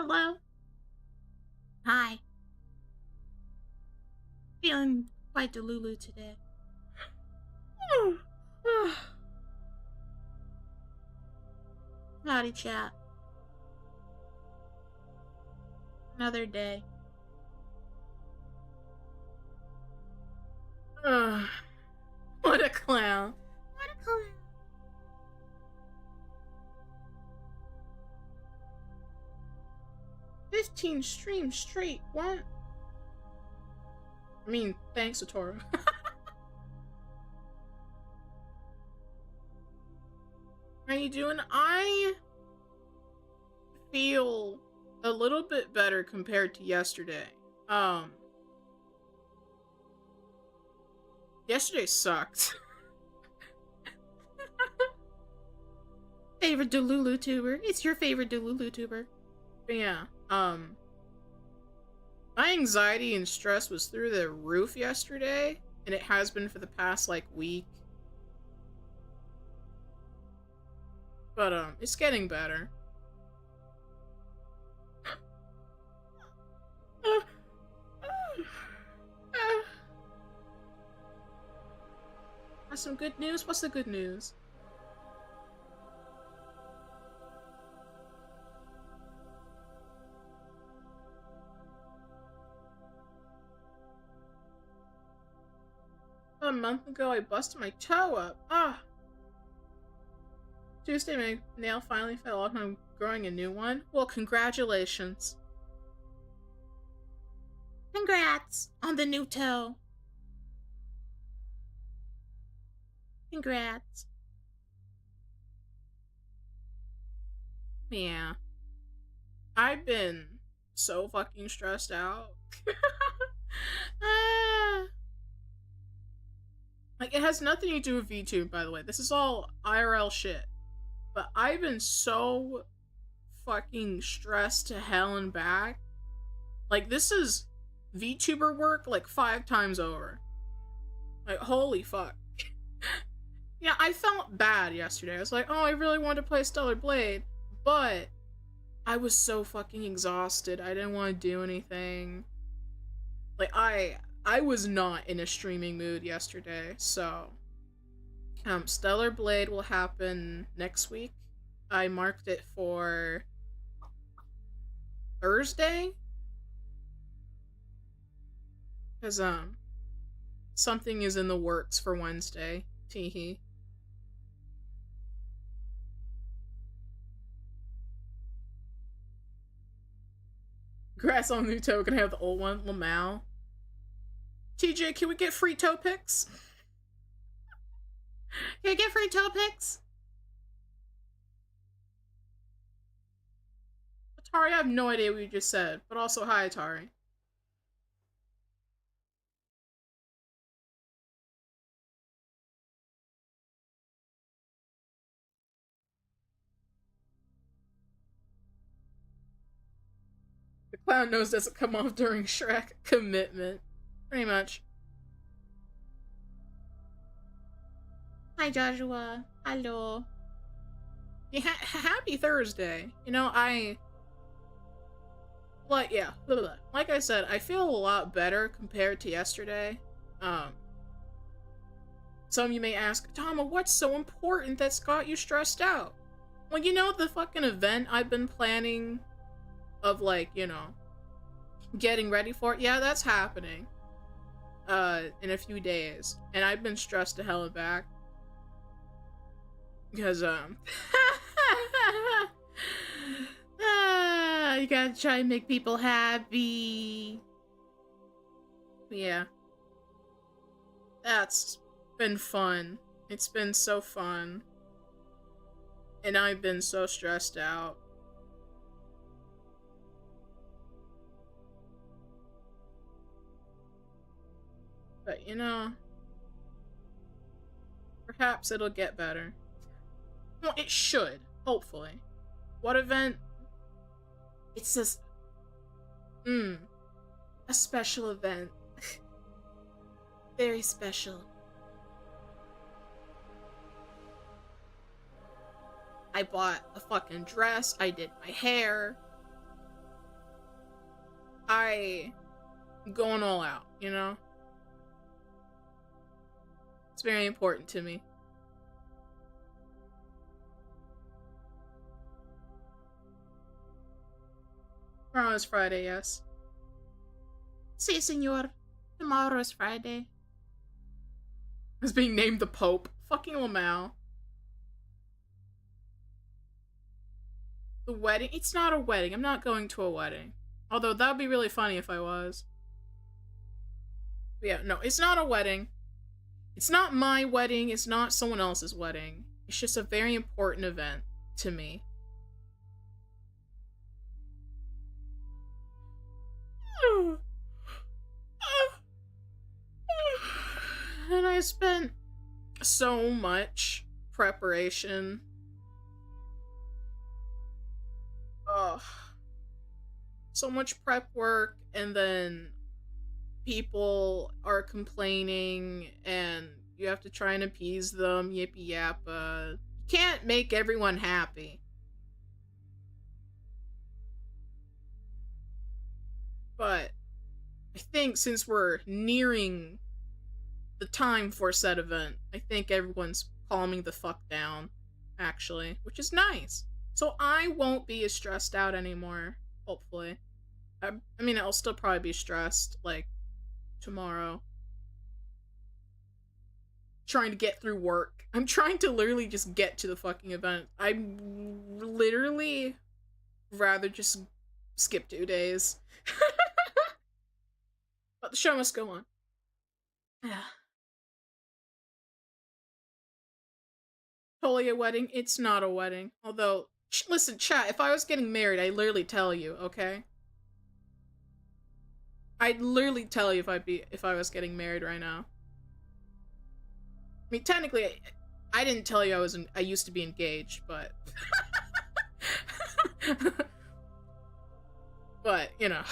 Hello? Hi. Feeling quite delulu today. Howdy, chat. Another day. What a clown. What a clown. 15 streams straight. What? I mean, thanks, Satora. How you doing? I feel a little bit better compared to yesterday. Yesterday sucked. Favorite delulutuber? It's your favorite delulutuber. But yeah, my anxiety and stress was through the roof yesterday, and it has been for the past, like, week. But, it's getting better. That's some good news? What's the good news? A month ago, I busted my toe up. Tuesday, my nail finally fell off and I'm growing a new one. Well, congratulations. Congrats on the new toe. Congrats. Yeah. I've been so fucking stressed out. Like, it has nothing to do with VTuber, by the way. This is all IRL shit. But I've been so fucking stressed to hell and back. Like, this is VTuber work, like, 5 times over. Like, holy fuck. Yeah, I felt bad yesterday. I was like, oh, I really wanted to play Stellar Blade. But I was so fucking exhausted. I didn't want to do anything. Like, I was not in a streaming mood yesterday, so Stellar Blade will happen next week. I marked it for Thursday, because something is in the works for Wednesday. Teehee. Grass on the new toe, can I have the old one? Lamau. TJ, can we get free toe pics? Can I get free toe pics? Atari, I have no idea what you just said, but also hi, Atari. The clown nose doesn't come off during Shrek. Commitment. Pretty much. Hi, Joshua. Hello. Yeah, happy Thursday. You know, yeah, like I said, I feel a lot better compared to yesterday. Some of you may ask, Dama, what's so important that's got you stressed out? Well, you know the fucking event I've been planning of, like, you know, getting ready for it? Yeah, that's happening. In a few days. And I've been stressed to hell and back. Because, you gotta try and make people happy. Yeah. That's been fun. It's been so fun. And I've been so stressed out. But, you know, perhaps it'll get better. Well, it should, hopefully. What event? It's just, a special event. Very special. I bought a fucking dress, I did my hair. by going all out, you know? It's very important to me. Tomorrow's Friday, yes. Si, senor. Tomorrow is Friday. I was being named the Pope. Fucking Lamau. The wedding? It's not a wedding. I'm not going to a wedding. Although that would be really funny if I was. But yeah, no, it's not a wedding. It's not my wedding. It's not someone else's wedding. It's just a very important event to me. And I spent so much preparation. Ugh. So much prep work, and then people are complaining, and you have to try and appease them. Yippee yappa. You can't make everyone happy. But I think since we're nearing the time for said event, I think everyone's calming the fuck down, actually, which is nice. So I won't be as stressed out anymore, hopefully. I mean, I'll still probably be stressed, like, tomorrow. Trying to get through work. I'm trying to literally just get to the fucking event. I'd literally rather just skip 2 days. But the show must go on. Yeah. Totally a wedding? It's not a wedding. Although, listen, chat, if I was getting married, I'd literally tell you, okay? I'd literally tell you if I was getting married right now. I mean, technically, I didn't tell you I used to be engaged, but... but, you know.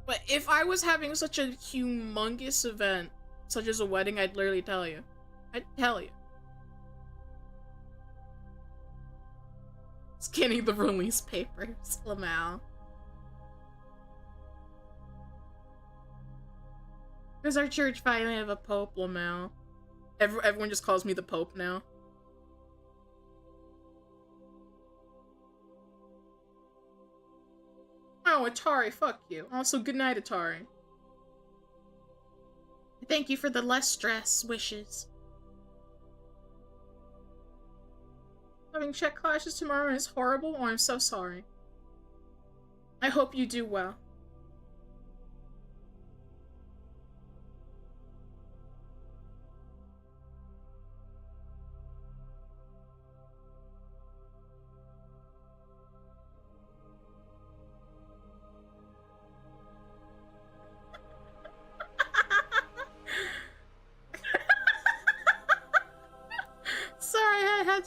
But if I was having such a humongous event, such as a wedding, I'd literally tell you. I'd tell you. Scanning the release papers, Lamau. Does our church finally have a pope, Lamau? Everyone just calls me the Pope now. Oh, Atari, fuck you. Also, good night, Atari. Thank you for the less stress wishes. Having check clashes tomorrow is horrible. Oh, I'm so sorry. I hope you do well.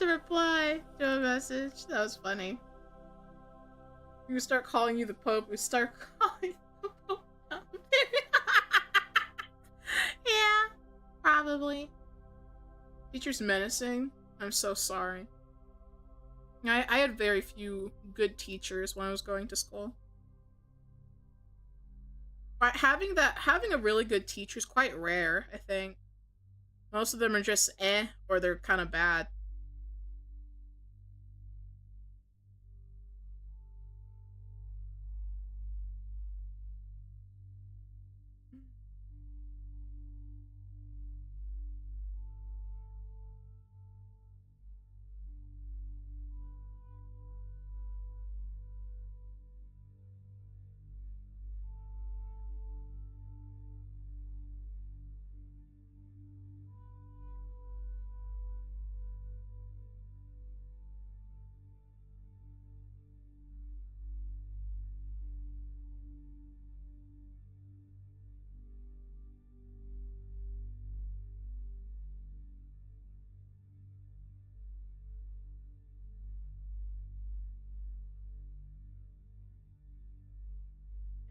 To reply to a message. That was funny. We start calling you the Pope. We start calling the Pope. Yeah, probably. Teacher's menacing. I'm so sorry. I had very few good teachers when I was going to school. But having a really good teacher is quite rare, I think. Most of them are just or they're kind of bad.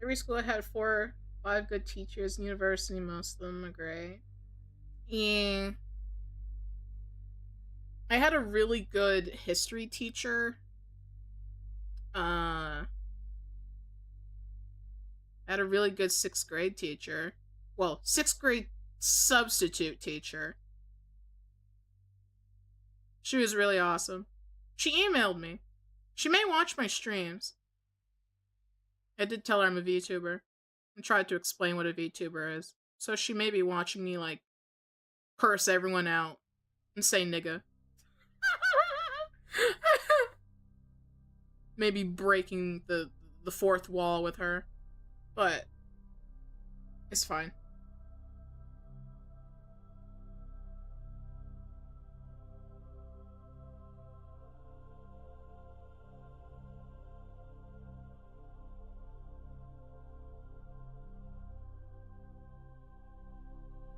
Every school had 4 5 good teachers. University, most of them are great. Yeah. I had a really good history teacher I had a really good 6th grade teacher. Well, 6th grade substitute teacher. She was really awesome. She emailed me. She may watch my streams. I did tell her I'm a VTuber and tried to explain what a VTuber is. So she may be watching me, like, curse everyone out and say nigga. Maybe breaking the fourth wall with her. But it's fine.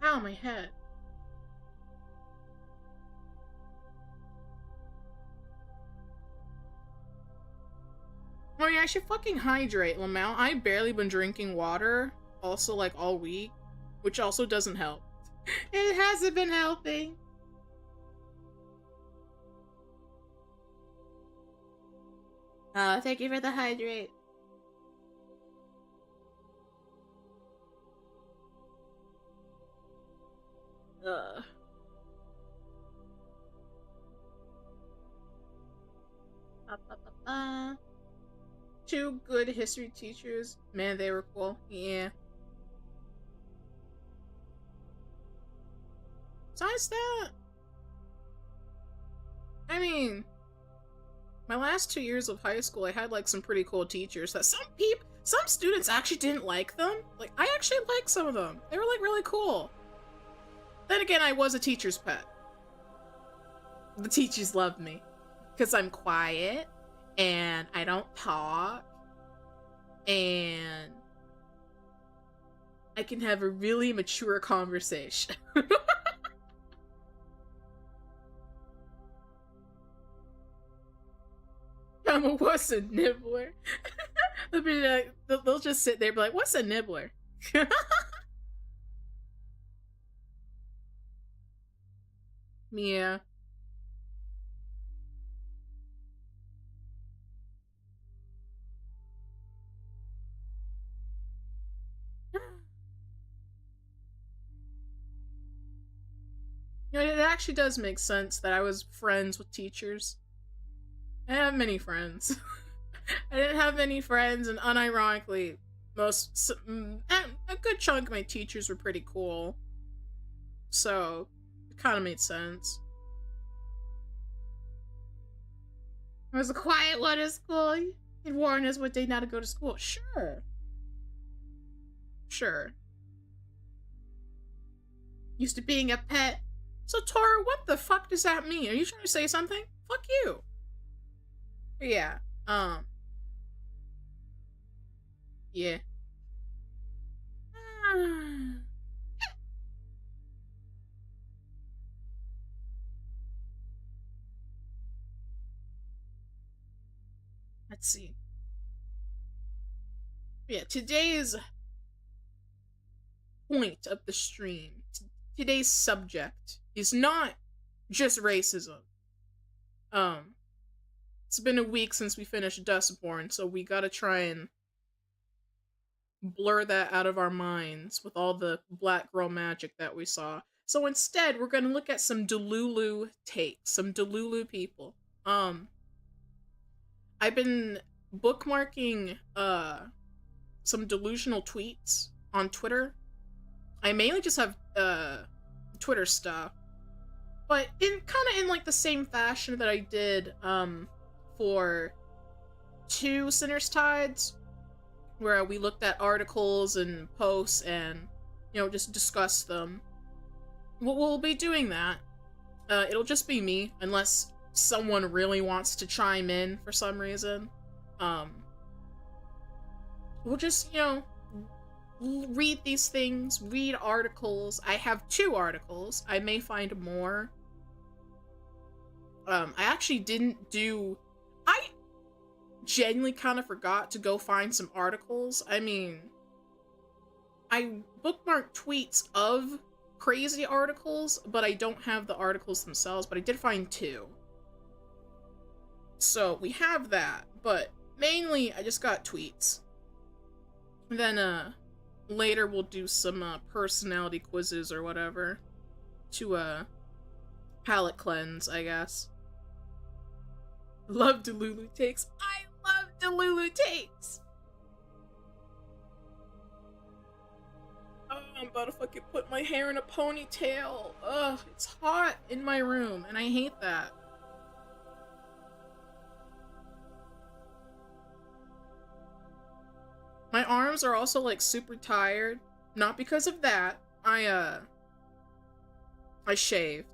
Ow, my head. Oh yeah, I should fucking hydrate, Lamau. I've barely been drinking water, also like all week, which also doesn't help. It hasn't been helping. Thank you for the hydrate. Uh. Two good history teachers. Man, they were cool. Yeah. Besides that, I mean, my last 2 years of high school, I had like some pretty cool teachers that some students actually didn't like them. Like, I actually liked some of them. They were like really cool. Then again, I was a teacher's pet. The teachers loved me because I'm quiet and I don't talk and I can have a really mature conversation. What's a nibbler? They'll just sit there and be like, what's a nibbler? Yeah. You know, it actually does make sense that I was friends with teachers. I didn't have many friends. I didn't have many friends, and unironically, a good chunk of my teachers were pretty cool. So, it kind of made sense. I was a quiet one at school. He'd warn us what day not to go to school. Sure. Sure. Used to being a pet. So, Tora, what the fuck does that mean? Are you trying to say something? Fuck you. But yeah, yeah. Let's see. Yeah, today's point of the stream, today's subject is not just racism. It's been a week since we finished Dustborn, so we gotta try and blur that out of our minds with all the black girl magic that we saw. So instead, we're gonna look at some Delulu takes, some Delulu people. I've been bookmarking some delusional tweets on Twitter. I mainly just have Twitter stuff, but in kind of in like the same fashion that I did for 2 Sinner's Tides, where we looked at articles and posts and, you know, just discussed them. We'll be doing that. It'll just be me, unless someone really wants to chime in for some reason. We'll just, you know, read these things, read articles. I have 2 articles. I may find more. I actually didn't do... I genuinely kind of forgot to go find some articles. I mean, I bookmarked tweets of crazy articles, but I don't have the articles themselves, but I did find 2. So we have that, but mainly, I just got tweets. And then, later we'll do some, personality quizzes or whatever. To, palate cleanse, I guess. Love Delulu takes. I love Delulu takes! Oh, I'm about to fucking put my hair in a ponytail. Ugh, it's hot in my room, and I hate that. My arms are also, like, super tired. Not because of that. I shaved.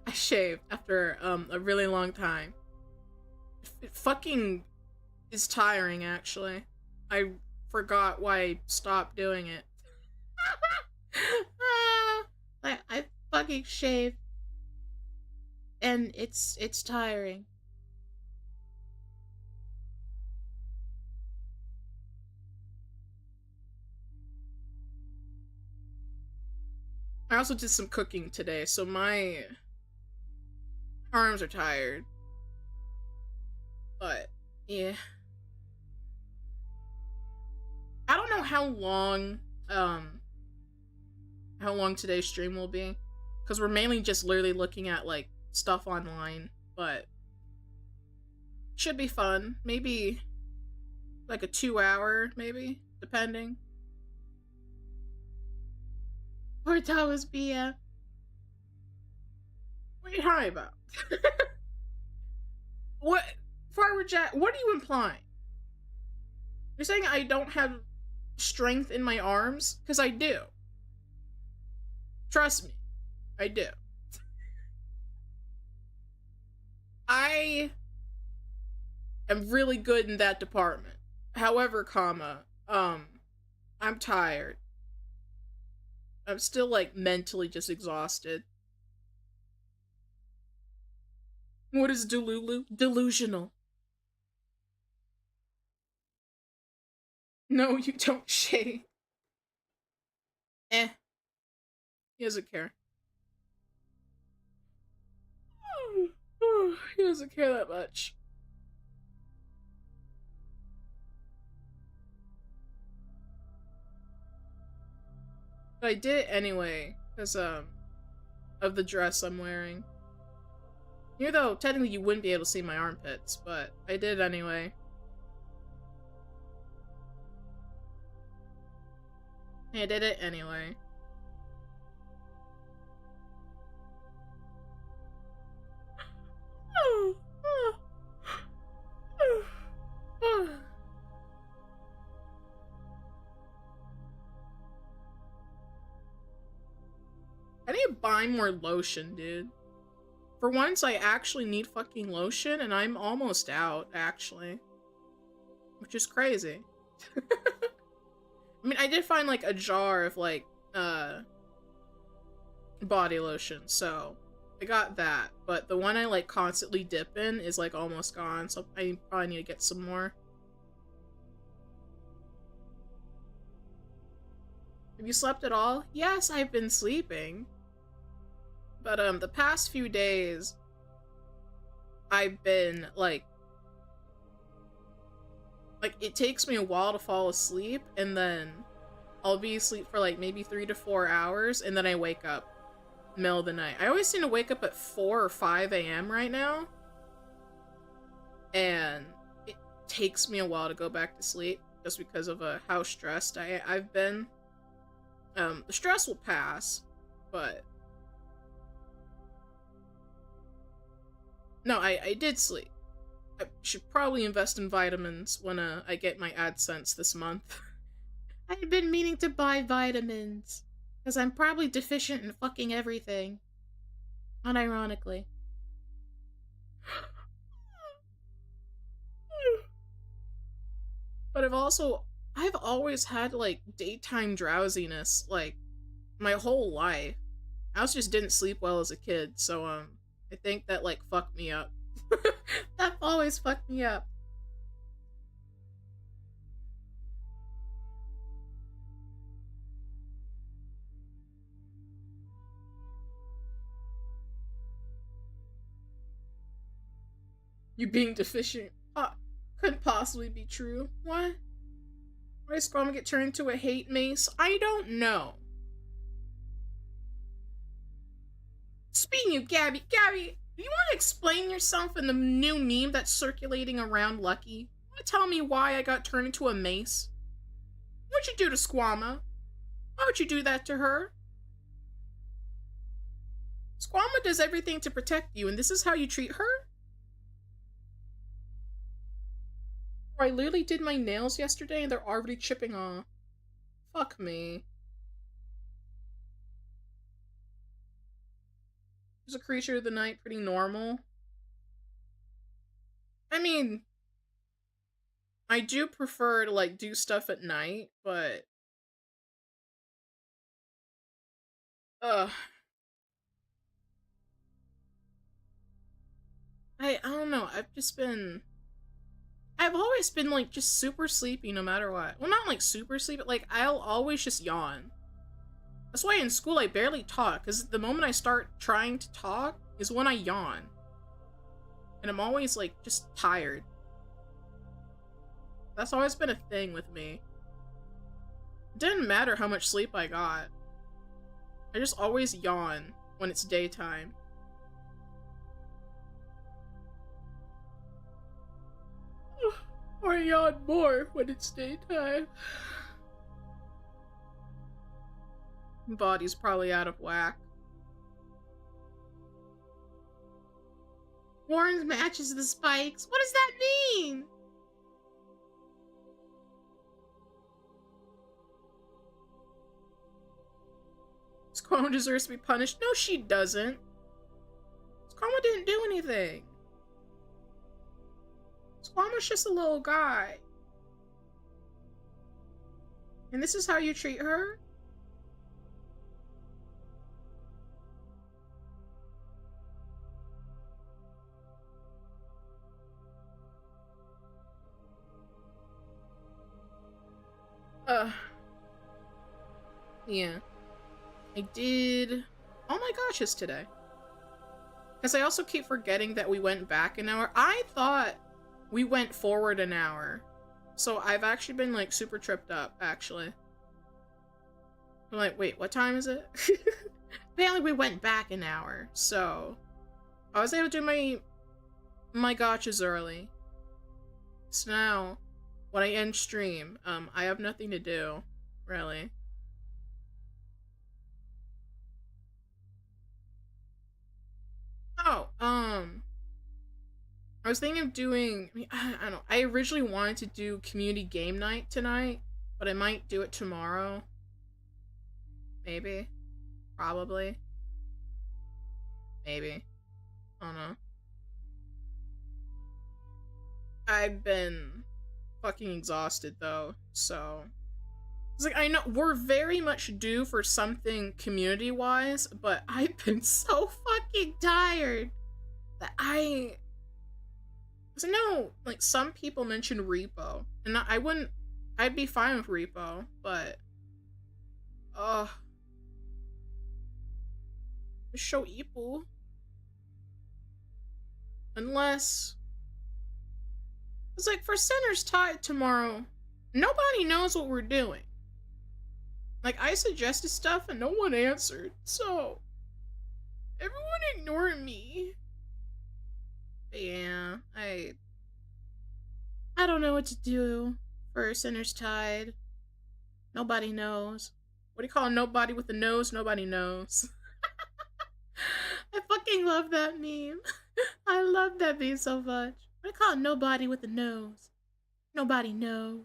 I shaved after, a really long time. It fucking is tiring, actually. I forgot why I stopped doing it. I fucking shaved. And it's tiring. I also did some cooking today, so my arms are tired. But, yeah. I don't know how long today's stream will be. Because we're mainly just literally looking at, like, stuff online. But, should be fun. Maybe, like, a 2-hour, maybe, depending. Poor Thomas Bia. What are you talking about? What? Farmer Jack, what are you implying? You're saying I don't have strength in my arms? Because I do. Trust me. I do. I am really good in that department. However, I'm tired. I'm still, like, mentally just exhausted. What is Delulu? Delusional. No, you don't shave. Eh. He doesn't care. He doesn't care that much. But I did it anyway, because, of the dress I'm wearing. Even though, technically you wouldn't be able to see my armpits, but I did anyway. I did it anyway. I need to buy more lotion, dude. For once, I actually need fucking lotion, and I'm almost out, actually. Which is crazy. I mean, I did find, like, a jar of, like, body lotion, so I got that. But the one I, like, constantly dip in is, like, almost gone, so I probably need to get some more. Have you slept at all? Yes, I've been sleeping. But, the past few days, I've been, like, it takes me a while to fall asleep, and then I'll be asleep for, like, maybe 3 to 4 hours, and then I wake up middle of the night. I always seem to wake up at 4 or 5 a.m. right now, and it takes me a while to go back to sleep, just because of, how stressed I've been. The stress will pass, but... No, I did sleep. I should probably invest in vitamins when, I get my AdSense this month. I've been meaning to buy vitamins, because I'm probably deficient in fucking everything. Unironically. But I've always had, like, daytime drowsiness, like, my whole life. I also just didn't sleep well as a kid, so, I think that, like, fucked me up. That always fucked me up. You being deficient couldn't possibly be true. What? Why did Squama get turned into a hate mace? I don't know. Speaking of Gabby, do you want to explain yourself in the new meme that's circulating around Lucky? You want to tell me why I got turned into a mace? What'd you do to Squama? Why would you do that to her? Squama does everything to protect you, and this is how you treat her? I literally did my nails yesterday and they're already chipping off. Fuck me. Is a creature of the night pretty normal? I mean, I do prefer to, like, do stuff at night, but... I don't know, I've always been, like, just super sleepy no matter what. Well, not, like, super sleepy, but, like, I'll always just yawn. That's why in school I barely talk, because the moment I start trying to talk is when I yawn. And I'm always, like, just tired. That's always been a thing with me. It didn't matter how much sleep I got. I just always yawn when it's daytime. Or yawn more when it's daytime. Body's probably out of whack. Warren matches the spikes. What does that mean? Squama deserves to be punished. No, she doesn't. Squama didn't do anything. Squama's just a little guy. And this is how you treat her? Yeah. I did all my gotchas today. Because I also keep forgetting that we went back an hour. I thought we went forward an hour. So I've actually been, like, super tripped up, actually. I'm like, wait, what time is it? Apparently we went back an hour, so I was able to do my gotchas early. So now, when I end stream, I have nothing to do, really. Oh, I was thinking of doing, I don't know, I originally wanted to do community game night tonight, but I might do it tomorrow. Maybe. Probably. Maybe. I don't know. I've been fucking exhausted, though, so... It's like, I know, we're very much due for something community-wise, but I've been so fucking tired that Because I know, like, some people mentioned repo, and I'd be fine with repo, but... Show Ipu. Unless... It's like, for Sinner's Tide tomorrow, nobody knows what we're doing. Like, I suggested stuff and no one answered, so... Everyone ignored me. But yeah, I don't know what to do for Sinner's Tide. Nobody knows. What do you call nobody with a nose? Nobody knows. I fucking love that meme. I love that meme so much. What do you call nobody with a nose? Nobody knows.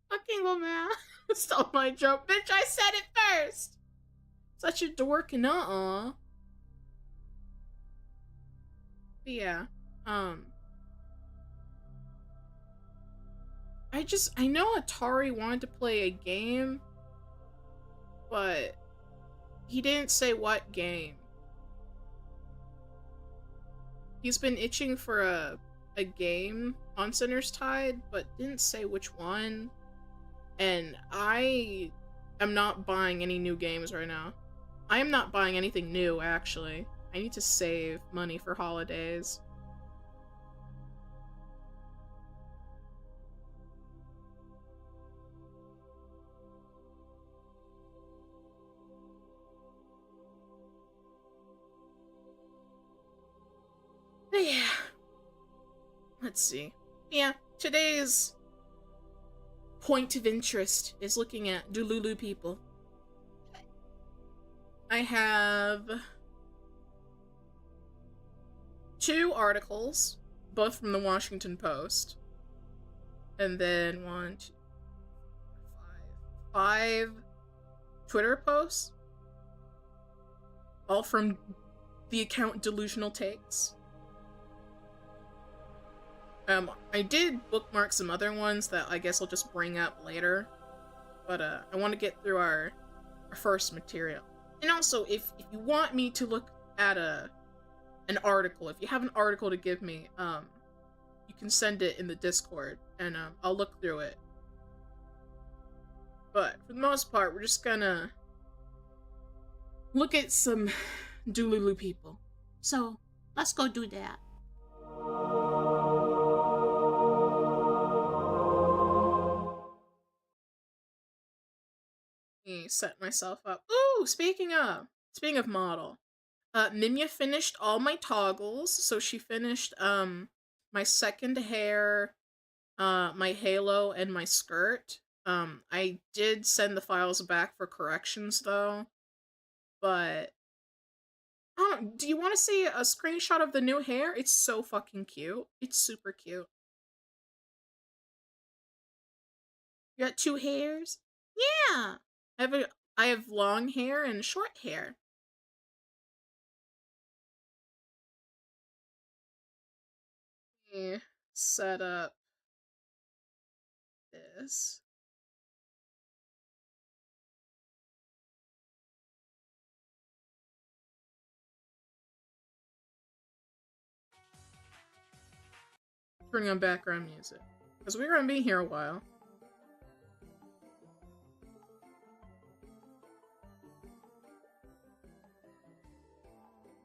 Fucking Lamau stole my joke. Bitch, I said it first! Such a dork and But yeah, I know Atari wanted to play a game, but he didn't say what game. He's been itching for a game on Sinner's Tide, but didn't say which one. And I am not buying any new games right now. I am not buying anything new, actually. I need to save money for holidays. But yeah. Let's see. Yeah, today's point of interest is looking at Delulu people. I have 2 articles, both from the Washington Post, and then 1, 2, 5 Twitter posts, all from the account Delusional Takes. I did bookmark some other ones that I guess I'll just bring up later, but I want to get through our first material. And also, if you want me to look at an article, if you have an article to give me, you can send it in the Discord, and I'll look through it. But for the most part, we're just gonna look at some Delulu people. So let's go do that. Let me set myself up. Ooh, speaking of model, Mimya finished all my toggles, so she finished my second hair, my halo, and my skirt. I did send the files back for corrections though, but do you want to see a screenshot of the new hair? It's so fucking cute. It's super cute. You got 2 hairs? Yeah. I have long hair and short hair. Let me set up this. Turning on background music, because we're gonna be here a while.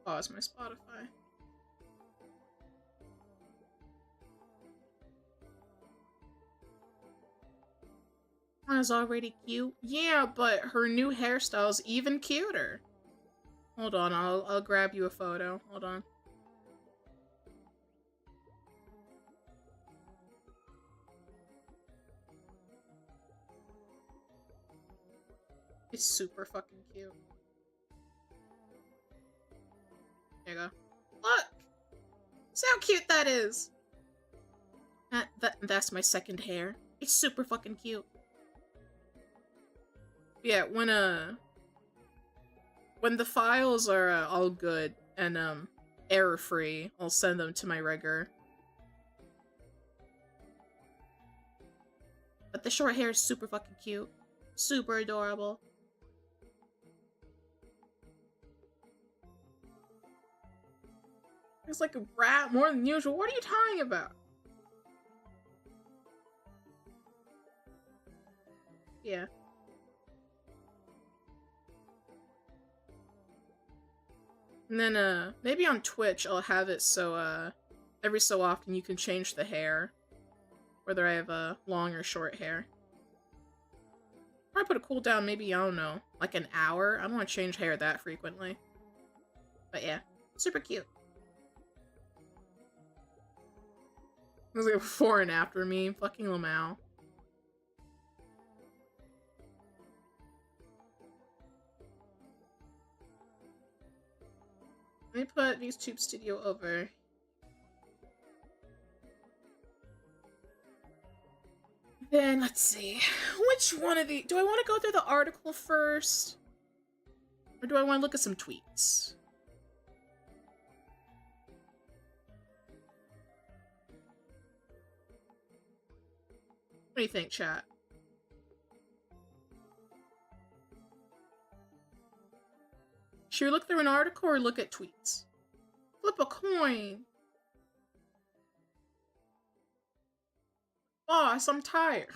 Pause my Spotify. Is already cute. Yeah, but her new hairstyle's even cuter. Hold on, I'll grab you a photo. Hold on. It's super fucking cute. There you go. Look! See how cute that is! That's my second hair. It's super fucking cute. Yeah, when the files are all good and error-free, I'll send them to my rigger. But the short hair is super fucking cute. Super adorable. It's like a brat more than usual. What are you talking about? Yeah. And then, maybe on Twitch I'll have it so, every so often you can change the hair. Whether I have, long or short hair. Probably put a cooldown, maybe, I don't know, like an hour? I don't want to change hair that frequently. But yeah, super cute. It was like a before and after me, fucking Lamau. Let me put Vtube Studio over. Then, let's see. Which one of the... Do I want to go through the article first? Or do I want to look at some tweets? What do you think, chat? Should we look through an article or look at tweets? Flip a coin! Boss, I'm tired.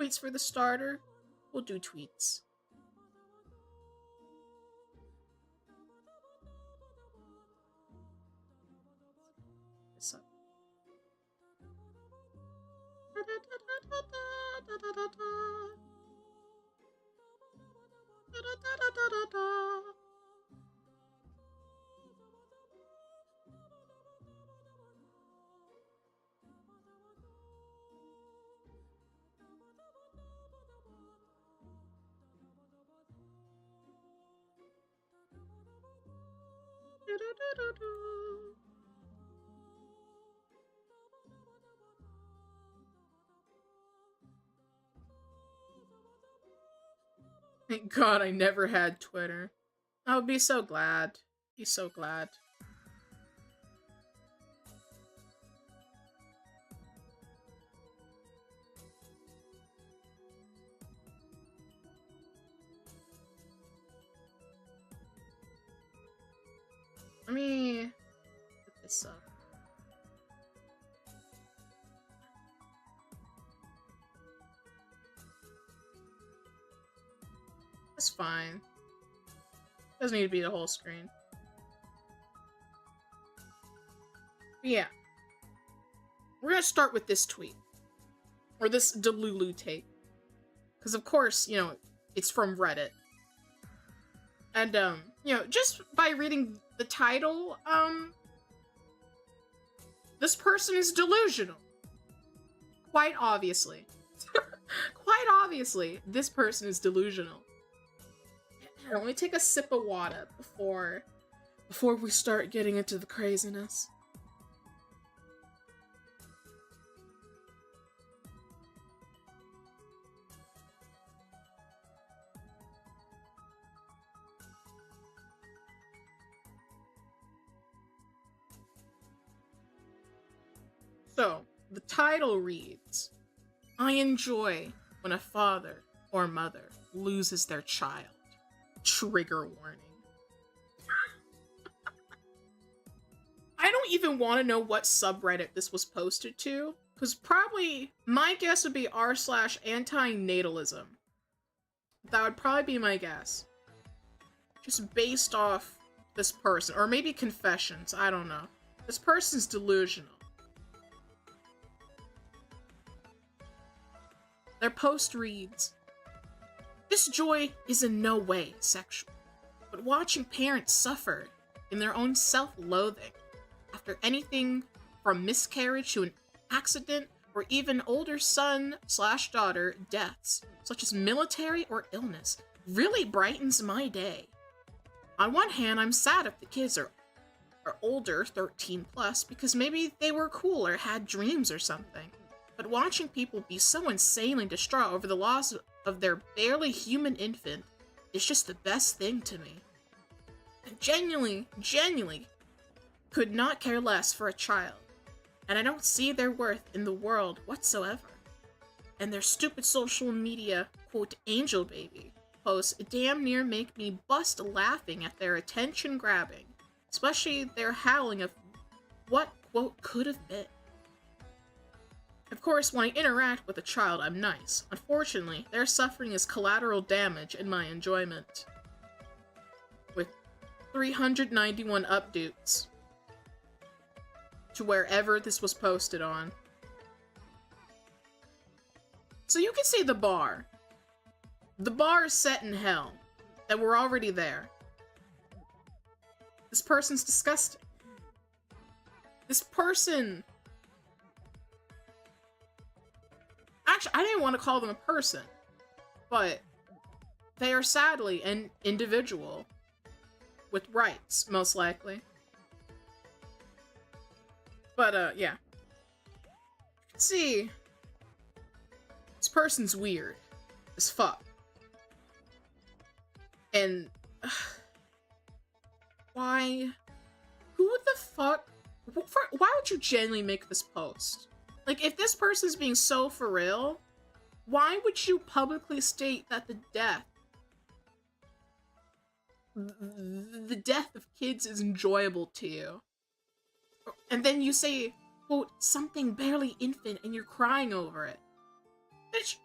Tweets for the starter? We'll do tweets. This up. Thank God I never had Twitter. I would be so glad. Be so glad. Let me put this up. That's fine. Doesn't need to be the whole screen. But yeah. We're gonna start with this tweet. Or this Delulu take. Because of course, you know, it's from Reddit. And, you know, just by reading the title, this person is delusional. Quite obviously. Quite obviously, this person is delusional. Let me take a sip of water before we start getting into the craziness. So, the title reads, I enjoy when a father or mother loses their child. Trigger warning. I don't even want to know what subreddit this was posted to, because probably, my guess would be r/antinatalism. That would probably be my guess. Just based off this person, or maybe confessions, I don't know. This person's delusional. Their post reads, this joy is in no way sexual, but watching parents suffer in their own self-loathing after anything from miscarriage to an accident or even older son/daughter deaths, such as military or illness, really brightens my day. On one hand, I'm sad if the kids are older, 13 plus, because maybe they were cool or had dreams or something. But watching people be so insanely distraught over the loss of their barely human infant is just the best thing to me. I genuinely could not care less for a child, and I don't see their worth in the world whatsoever. And their stupid social media, quote, angel baby posts damn near make me bust laughing at their attention grabbing, especially their howling of what, quote, could have been. Of course, when I interact with a child, I'm nice. Unfortunately, their suffering is collateral damage in my enjoyment. With 391 updates to wherever this was posted on. So you can see the bar. The bar is set in hell. That we're already there. This person's disgusting. This person... Actually, I didn't want to call them a person, but they are sadly an individual with rights, most likely. But, yeah. You can see this person's weird as fuck. And why? Who the fuck? Why would you genuinely make this post? Like, if this person's being so for real, why would you publicly state that the death of kids is enjoyable to you? And then you say, quote, something barely infant and you're crying over it. Bitch,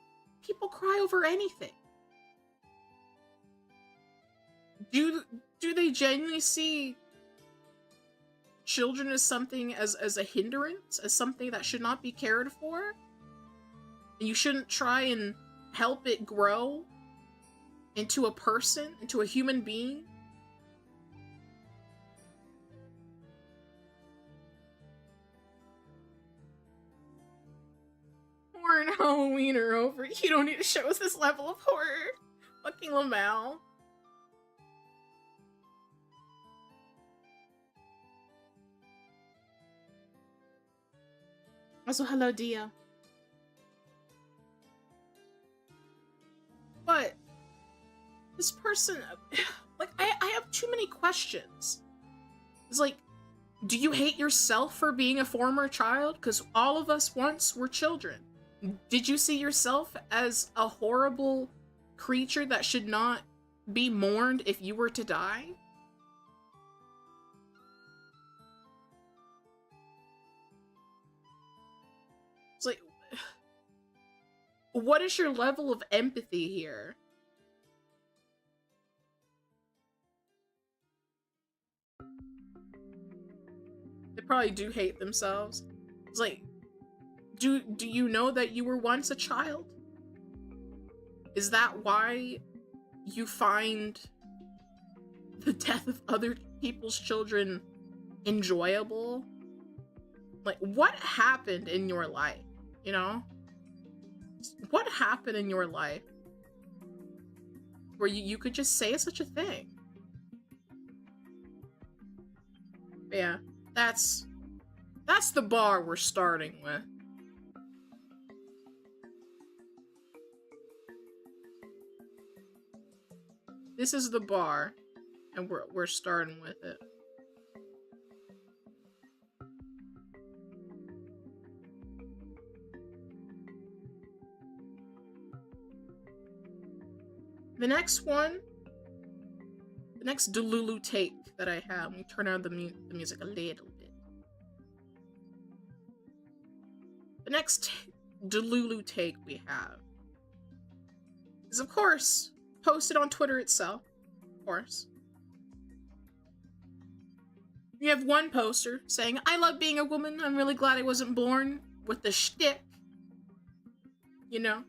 people cry over anything. Do they genuinely see children as something, as a hindrance, as something that should not be cared for? And you shouldn't try and help it grow into a person, into a human being? Horror and Halloween are over. You don't need to show us this level of horror. Fucking Lamau. Also, hello, Dia. But this person, like, I have too many questions. It's like, do you hate yourself for being a former child? Because all of us once were children. Did you see yourself as a horrible creature that should not be mourned if you were to die? It's like, what is your level of empathy here? They probably do hate themselves. It's like, do you know that you were once a child? Is that why you find the death of other people's children enjoyable? Like, what happened in your life, you know? What happened in your life where you could just say such a thing? But yeah, that's the bar we're starting with. This is the bar, and we're starting with it. The next one, the next Delulu take that I have, let me turn down the music a little bit. The next Delulu take we have is, of course, posted on Twitter itself, of course. You have one poster saying, "I love being a woman, I'm really glad I wasn't born," with the shtick, you know? And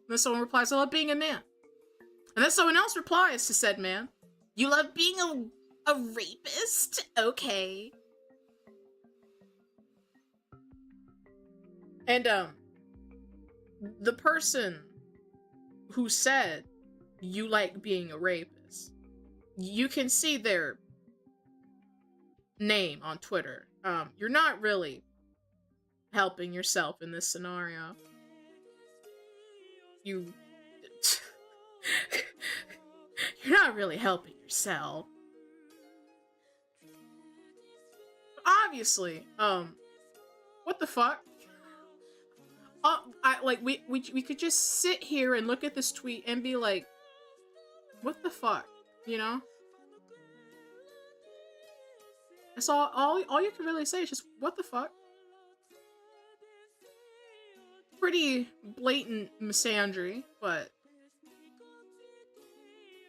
then someone replies, "I love being a man." And then someone else replies to said man, "You love being a rapist? Okay." And, the person who said, "You like being a rapist," you can see their name on Twitter. You're not really helping yourself in this scenario. You're not really helping yourself. Obviously, what the fuck? We could just sit here and look at this tweet and be like, what the fuck, you know? That's all you can really say is just, what the fuck? Pretty blatant misandry, but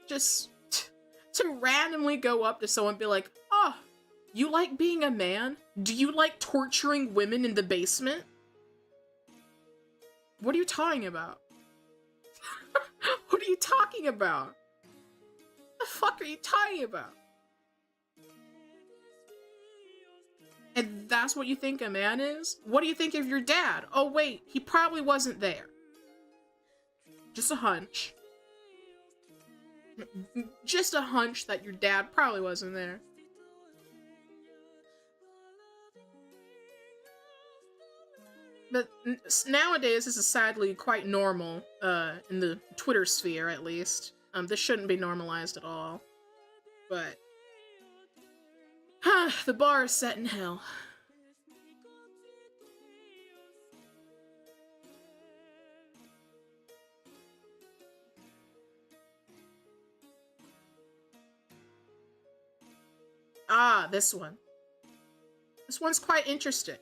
just to randomly go up to someone and be like, "Oh, you like being a man? Do you like torturing women in the basement?" What are you talking about? What are you talking about? What the fuck are you talking about? And that's what you think a man is? What do you think of your dad? Oh wait, he probably wasn't there. Just a hunch. Just a hunch that your dad probably wasn't there. But nowadays, this is sadly quite normal, in the Twitter sphere, at least. This shouldn't be normalized at all. But the bar is set in hell. Ah, this one. This one's quite interesting.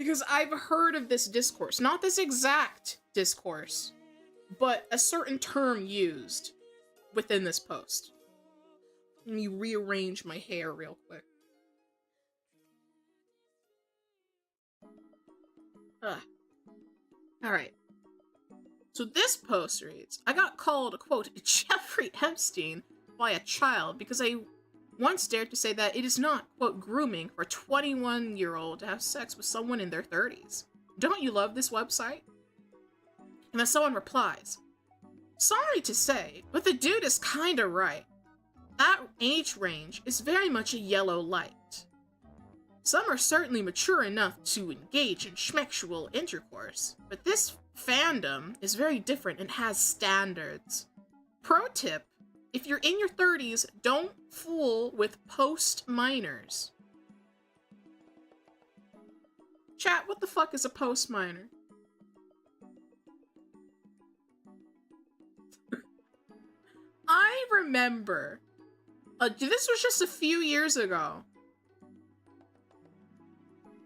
Because I've heard of this discourse. Not this exact discourse, but a certain term used within this post. Let me rearrange my hair real quick. Alright. So this post reads, I got called, quote, Jeffrey Epstein by a child because I once dared to say that it is not, quote, grooming for a 21-year-old to have sex with someone in their 30s. Don't you love this website? And then someone replies, sorry to say, but the dude is kinda right. That age range is very much a yellow light. Some are certainly mature enough to engage in sexual intercourse, but this fandom is very different and has standards. Pro tip, if you're in your 30s, don't fool with post-minors. Chat, what the fuck is a post-minor? I remember, this was just a few years ago,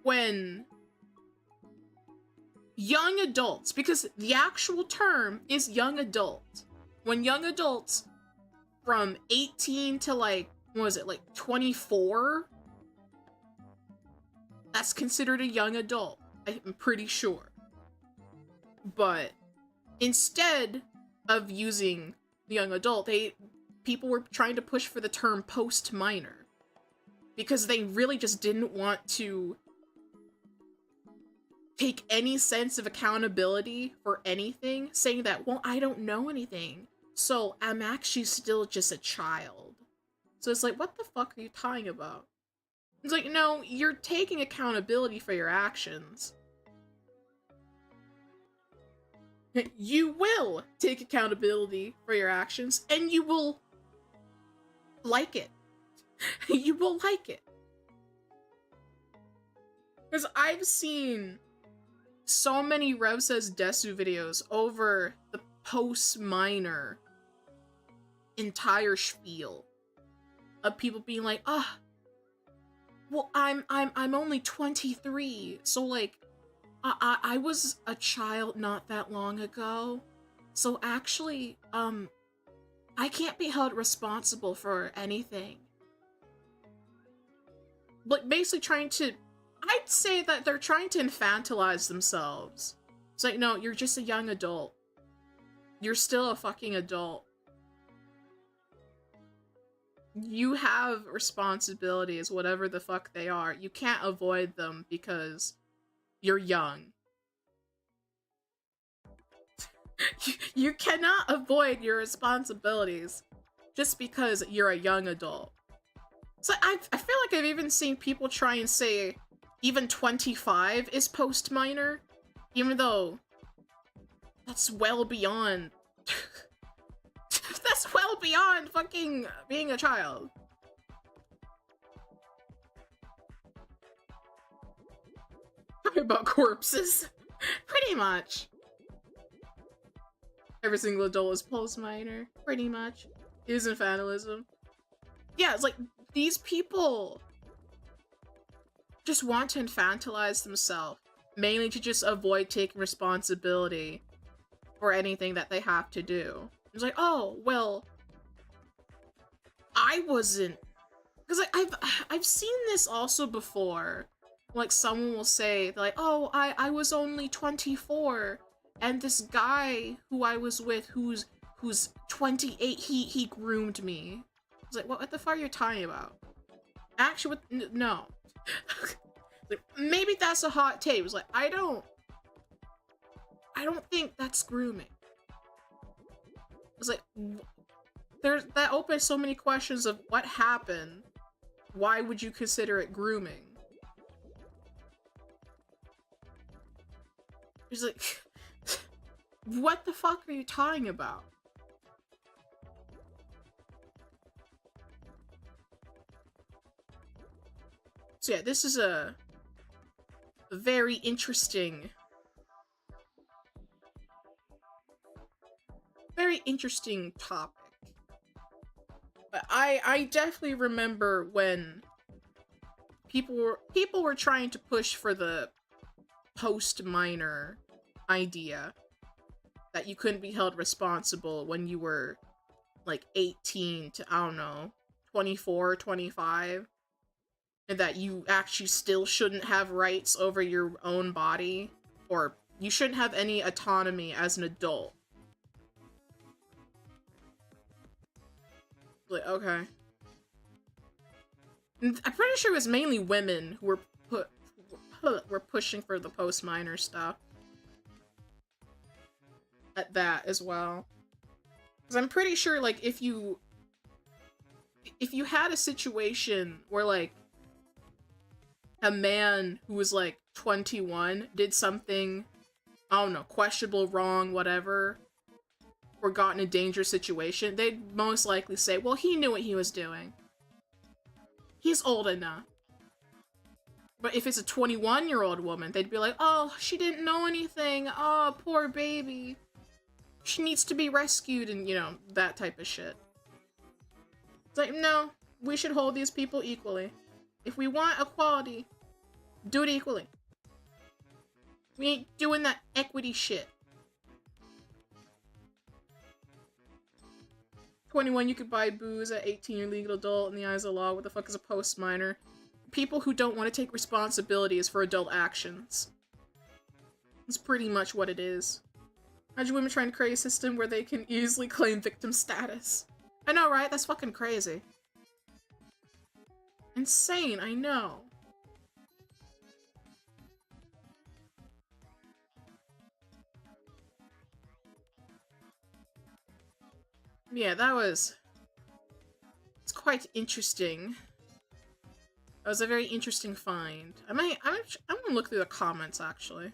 when young adults, because the actual term is young adult, when young adults from 18 to like, what was it, like 24? That's considered a young adult, I'm pretty sure. But instead of using young adult, people were trying to push for the term post-minor because they really just didn't want to take any sense of accountability for anything, saying that, well, I don't know anything, so I'm actually still just a child. So it's like, what the fuck are you talking about? It's like, no, you're taking accountability for your actions. You will take accountability for your actions, and you will like it. You will like it. Because I've seen so many Rev Says Desu videos over the post-minor entire spiel of people being like, well, I'm only 23, so like, I was a child not that long ago, so actually, I can't be held responsible for anything. Like, basically trying to, I'd say that they're trying to infantilize themselves. It's like, no, you're just a young adult. You're still a fucking adult. You have responsibilities, whatever the fuck they are. You can't avoid them because you're young. You cannot avoid your responsibilities just because you're a young adult. So I feel like I've even seen people try and say even 25 is post-minor, even though that's well beyond that's well beyond fucking being a child. Talking about corpses. Pretty much. Every single adult is post-minor. Pretty much. It is infantilism. Yeah, it's like, these people just want to infantilize themselves, mainly to just avoid taking responsibility for anything that they have to do. It's like, oh, well, I wasn't, because like, I've seen this also before. Like, someone will say, like, oh, I was only 24, and this guy who I was with, who's 28, he groomed me. I was like, what the fuck are you talking about? Actually, no. Like, maybe that's a hot take. It was like, I don't think that's grooming. It's like, that opens so many questions of what happened. Why would you consider it grooming? It's like, what the fuck are you talking about? So yeah, this is a very interesting topic. But I definitely remember when people were trying to push for the post-minor idea that you couldn't be held responsible when you were like 18 to, I don't know, 24, 25, and that you actually still shouldn't have rights over your own body, or you shouldn't have any autonomy as an adult. Like, okay. And I'm pretty sure it was mainly women who were pushing for the post-minor stuff. At that as well. Because I'm pretty sure, like, if you had a situation where, like, a man who was, like, 21 did something, I don't know, questionable, wrong, whatever, or got in a dangerous situation, they'd most likely say, well, he knew what he was doing. He's old enough. But if it's a 21-year-old woman, they'd be like, oh, she didn't know anything. Oh, poor baby. She needs to be rescued, and, you know, that type of shit. It's like, no, we should hold these people equally. If we want equality, do it equally. We ain't doing that equity shit. 21, you could buy booze. At 18, you're a legal adult in the eyes of the law. What the fuck is a post-minor? People who don't want to take responsibilities for adult actions. That's pretty much what it is. Imagine women trying to create a system where they can easily claim victim status. I know, right? That's fucking crazy. Insane, I know. Yeah, it's quite interesting. That was a very interesting find. I'm gonna look through the comments, actually.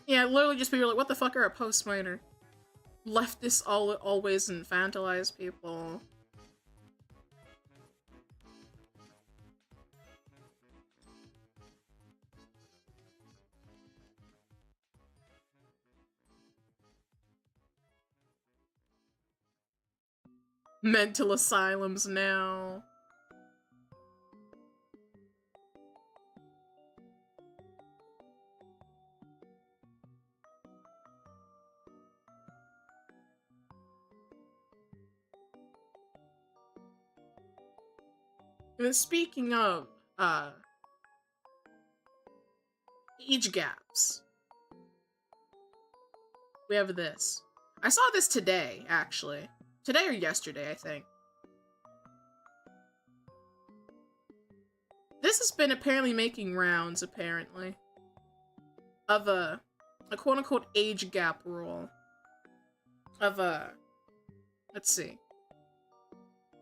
Yeah, literally just people are like, what the fuck are a post-minor? Leftists always infantilize people. Mental asylums now. And speaking of, age gaps. We have this. I saw this today, actually. Today or yesterday, I think. This has been apparently making rounds, apparently. Of a quote-unquote age gap rule. Of let's see.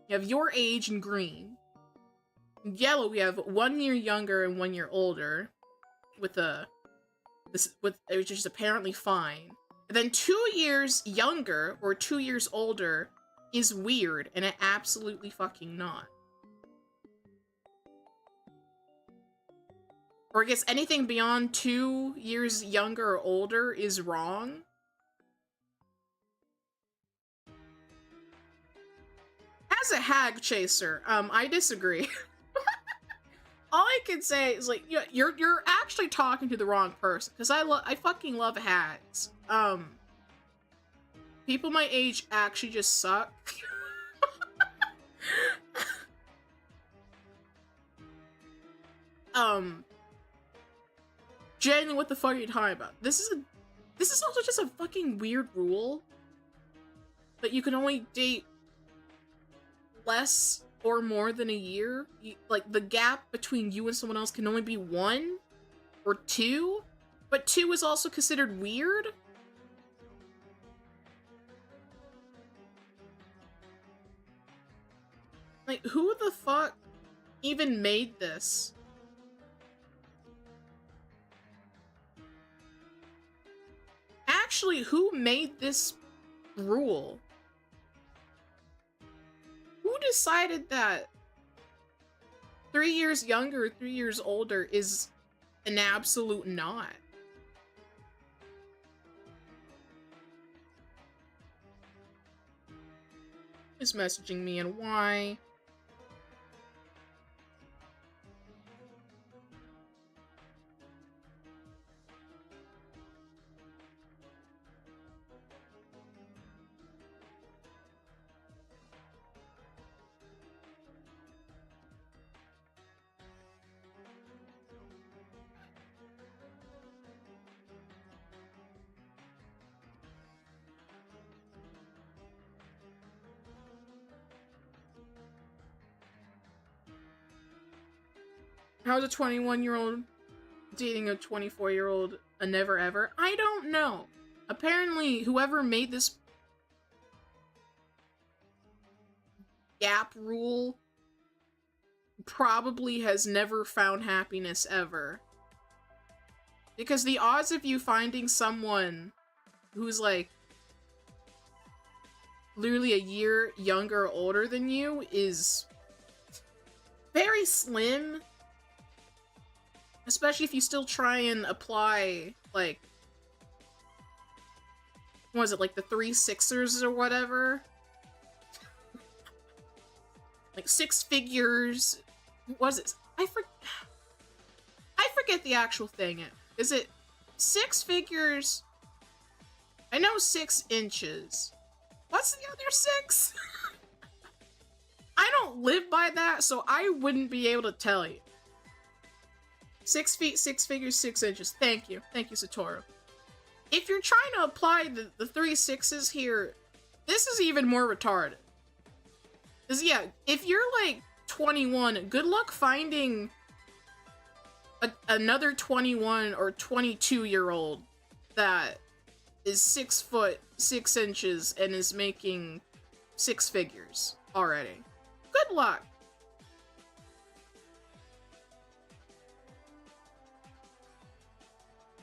You have your age in green. In yellow, we have 1 year younger and 1 year older. Which is apparently fine. And then 2 years younger or 2 years older is weird, and it absolutely fucking not. Or I guess anything beyond 2 years younger or older is wrong. As a hag chaser, I disagree. All I can say is, like, you're actually talking to the wrong person, because I fucking love hags. People my age actually just suck. Jen, what the fuck are you talking about? This is also just a fucking weird rule that you can only date less or more than a year. Like, the gap between you and someone else can only be 1 or 2, but 2 is also considered weird. Like, who the fuck even made this? Actually, who made this rule? Who decided that 3 years younger or 3 years older is an absolute not? Is messaging me, and why? How's a 21-year-old dating a 24-year-old a never ever? I don't know. Apparently, whoever made this gap rule probably has never found happiness ever. Because the odds of you finding someone who's like literally a year younger or older than you is very slim. Especially if you still try and apply, like, what was it, like the 3 sixers or whatever? Like 6 figures. What was it? I forget the actual thing. Is it 6 figures? I know 6 inches. What's the other 6? I don't live by that, so I wouldn't be able to tell you. 6 feet, 6 figures, 6 inches. Thank you. Thank you, Satoru. If you're trying to apply the 3 sixes here, this is even more retarded. Because, yeah, if you're, like, 21, good luck finding another 21 or 22-year-old that is 6 foot, 6 inches, and is making 6 figures already. Good luck.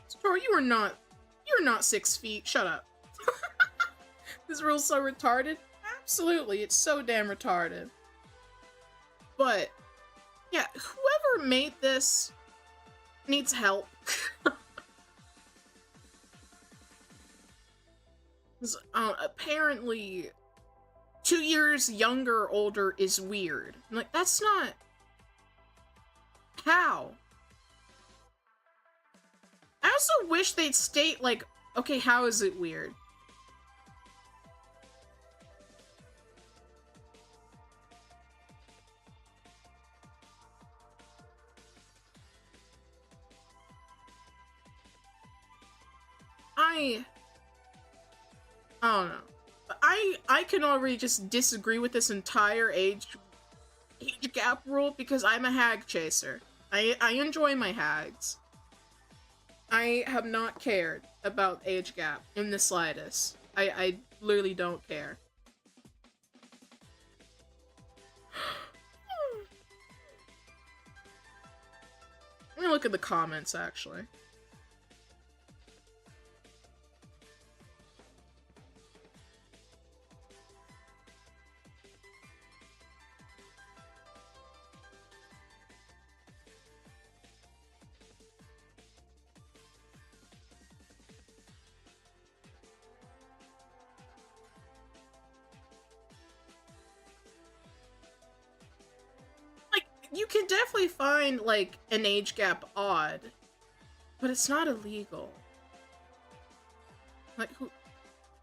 Satoru, you're not 6 feet. Shut up. This rule's so retarded. Absolutely, it's so damn retarded. But, yeah, whoever made this needs help. Apparently, 2 years younger or older is weird. I'm like, that's not... How? I also wish they'd state, like, okay, how is it weird? I don't know. But I can already just disagree with this entire age gap rule because I'm a hag chaser. I enjoy my hags. I have not cared about age gap in the slightest. I literally don't care. Let me look at the comments, actually. You can definitely find, like, an age gap odd, but it's not illegal. Like, who...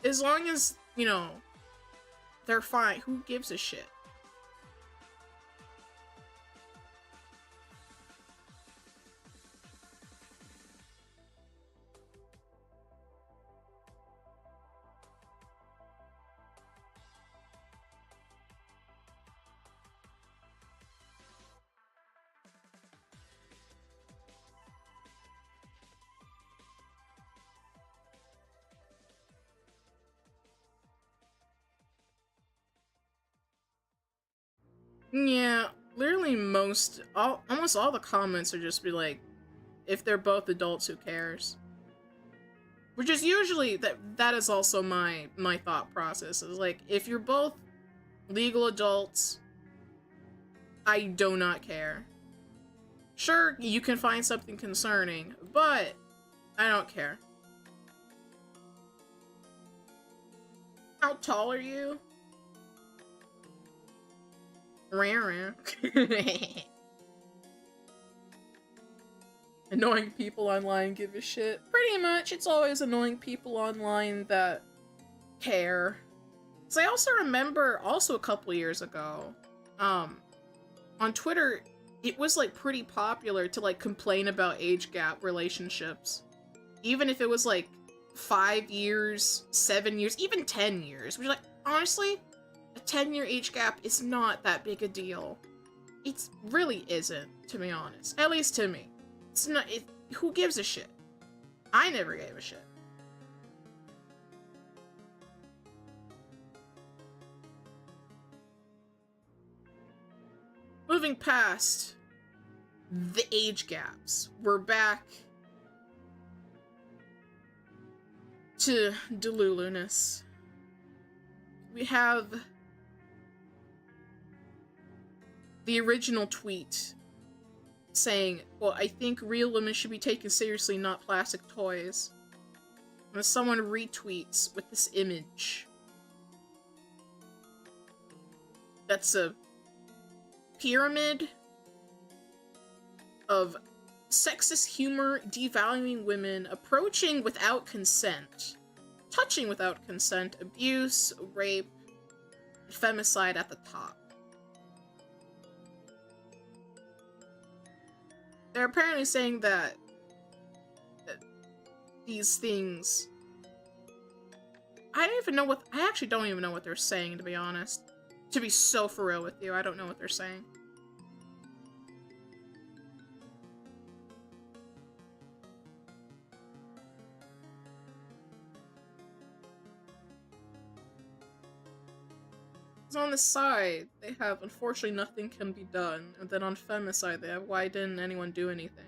As long as, you know, they're fine, who gives a shit? Yeah, literally almost all the comments are just be like, if they're both adults, who cares? Which is usually, that is also my thought process, is like, if you're both legal adults, I do not care. Sure, you can find something concerning, but I don't care. How tall are you? Rare. Annoying people online give a shit. Pretty much, it's always annoying people online that care. So I also remember, also a couple years ago, on Twitter, it was like pretty popular to like complain about age gap relationships. Even if it was like 5 years, 7 years, even 10 years. Which, like, honestly, a 10-year age gap is not that big a deal. It really isn't, to be honest. At least to me. It's not. Who gives a shit? I never gave a shit. Moving past the age gaps, we're back to deluluness. We have the original tweet saying, well, I think real women should be taken seriously, not plastic toys. When someone retweets with this image, that's a pyramid of sexist humor, devaluing women, approaching without consent, touching without consent, abuse, rape, femicide at the top. They're apparently saying that these things... I actually don't even know what they're saying, to be honest. To be so for real with you, I don't know what they're saying. On the side, they have unfortunately nothing can be done, and then on femicide they have why didn't anyone do anything?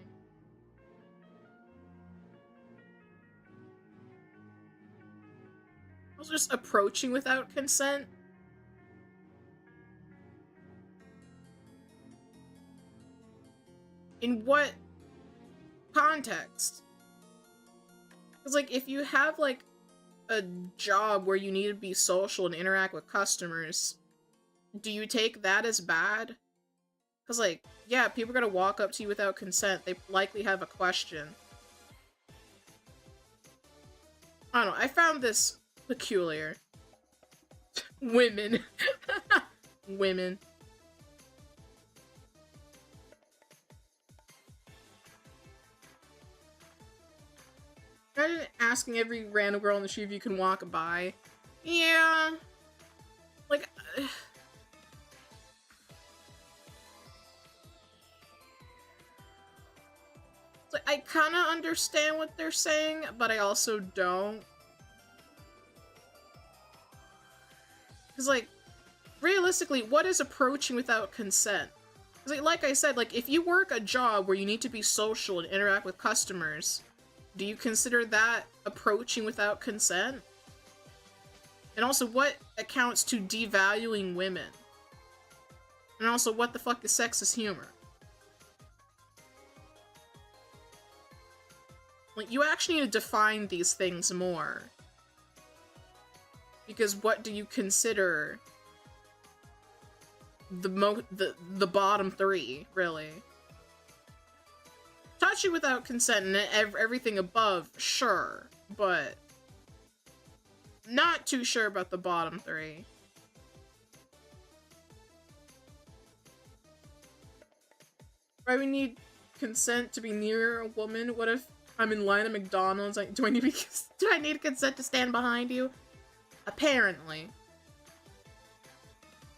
I was just approaching without consent. In what context? Because, like, if you have, like, a job where you need to be social and interact with customers, do you take that as bad? Because, like, yeah, people are gonna walk up to you without consent. They likely have a question. I don't know. I found this peculiar. Women. Women. Imagine asking every random girl on the street if you can walk by. Yeah. Like... it's like, I kinda understand what they're saying, but I also don't. Because, like, realistically, what is approaching without consent? Because, like I said, like, if you work a job where you need to be social and interact with customers, do you consider that approaching without consent? And also, what accounts to devaluing women? And also, what the fuck is sexist humor? Like, you actually need to define these things more. Because what do you consider the bottom three, really? Touching without consent and everything above, sure, but not too sure about the bottom three. Right, we need consent to be near a woman. What if I'm in line at McDonald's? Like, do I need consent to stand behind you? Apparently.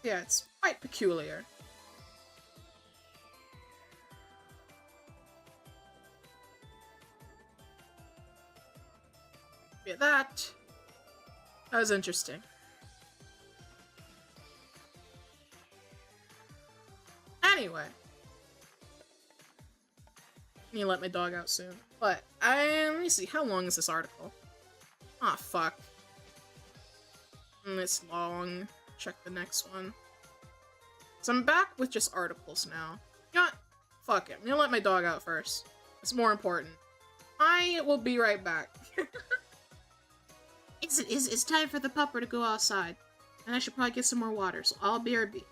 Yeah, it's quite peculiar. Yeah, that was interesting. Anyway. I need to let my dog out soon. But, let me see, how long is this article? Ah, fuck. It's long. Check the next one. So I'm back with just articles now. You know what? Fuck it. I'm gonna let my dog out first. It's more important. I will be right back. It's time for the pupper to go outside. And I should probably get some more water, so I'll BRB.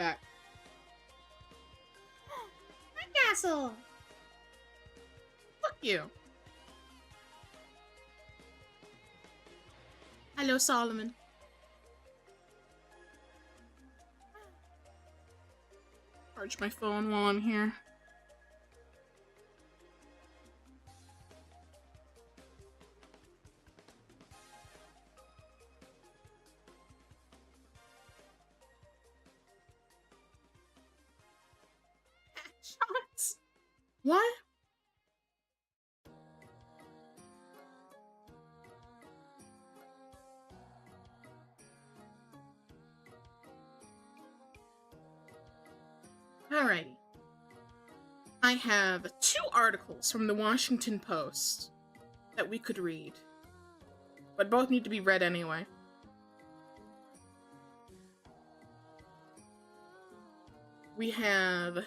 back. My castle! Fuck you. Hello, Solomon. Charge my phone while I'm here. Shots. What? Alrighty. I have 2 articles from the Washington Post that we could read, but both need to be read anyway. We have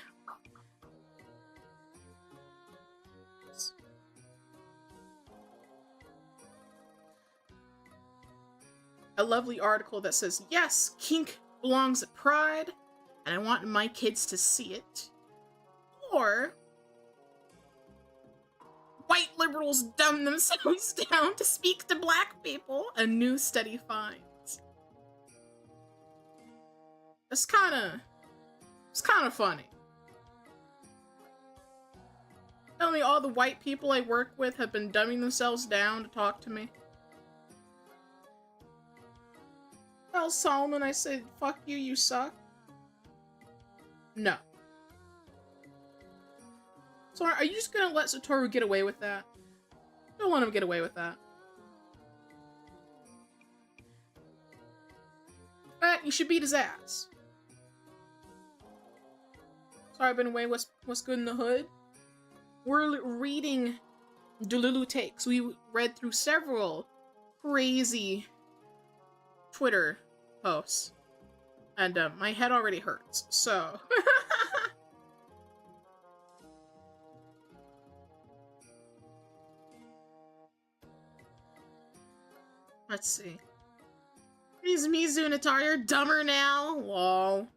a lovely article that says, yes, kink belongs at Pride, and I want my kids to see it. Or, white liberals dumb themselves down to speak to black people, a new study finds. It's kind of funny. Tell me all the white people I work with have been dumbing themselves down to talk to me. Tell Solomon I said, fuck you, you suck. No. So are you just gonna let Satoru get away with that? Don't let him get away with that. You should beat his ass. Sorry I've been away, what's good in the hood? We're reading Delulu Takes. We read through several crazy Twitter posts. And my head already hurts, so... Let's see. Is Mizu and Atari are dumber now? Lol.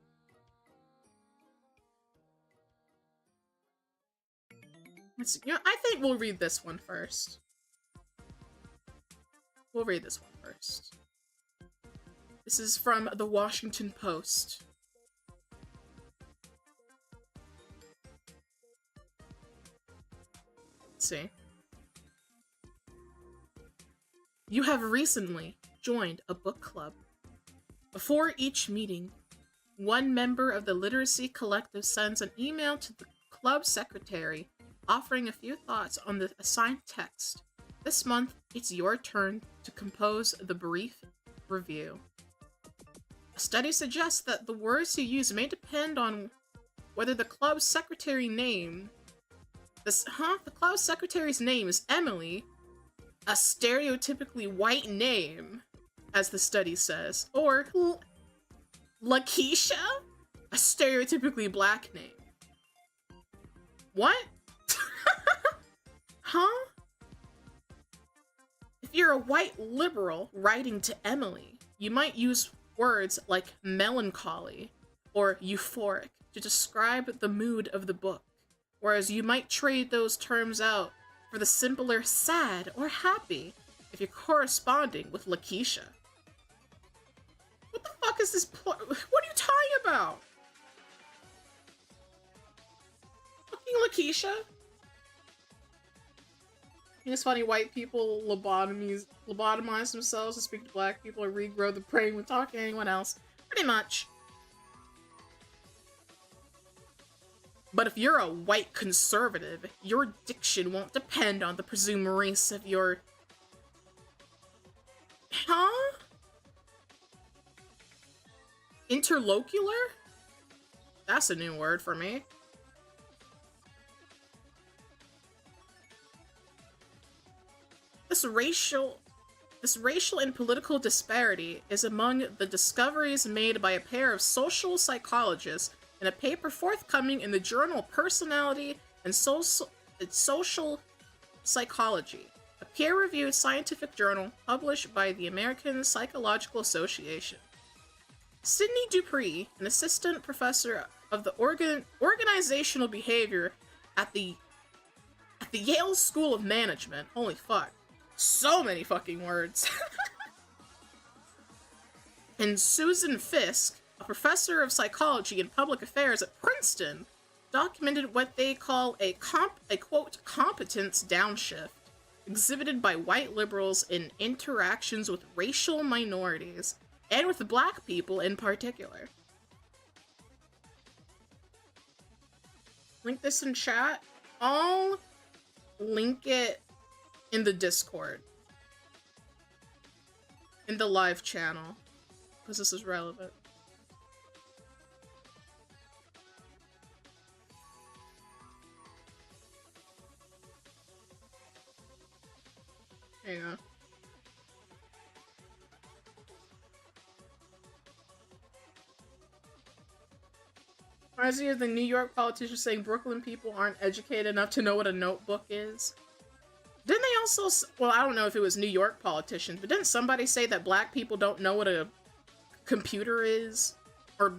Let's see. You know, I think we'll read this one first. We'll read this one first. This is from the Washington Post. Let's see. You have recently joined a book club. Before each meeting, one member of the Literacy Collective sends an email to the club secretary offering a few thoughts on the assigned text. This month, it's your turn to compose the brief review. A study suggests that the words you use may depend on whether the club secretary name... The club secretary's name is Emily, a stereotypically white name, as the study says, or Lakeisha, a stereotypically black name. What? Huh? If you're a white liberal writing to Emily, you might use words like melancholy or euphoric to describe the mood of the book, whereas you might trade those terms out for the simpler sad or happy if you're corresponding with Lakeisha. What the fuck is this what are you talking about? Fucking Lakeisha? I think it's funny white people lobotomize themselves to speak to black people or regrow the brain when talking to anyone else. Pretty much. But if you're a white conservative, your diction won't depend on the presumed race of your... Huh? Interlocular? That's a new word for me. This racial and political disparity is among the discoveries made by a pair of social psychologists in a paper forthcoming in the journal Personality and Social Psychology, a peer-reviewed scientific journal published by the American Psychological Association. Sidney Dupree, an assistant professor of the organizational behavior at the Yale School of Management. Holy fuck. So many fucking words. And Susan Fisk, a professor of psychology and public affairs at Princeton, documented what they call a quote, competence downshift exhibited by white liberals in interactions with racial minorities, and with black people in particular. Link this in chat. I'll link it in the Discord. In the live channel. Because this is relevant. There you go. Reminds me of the New York politician saying Brooklyn people aren't educated enough to know what a notebook is. Didn't they also... Well, I don't know if it was New York politicians, but didn't somebody say that black people don't know what a computer is? Or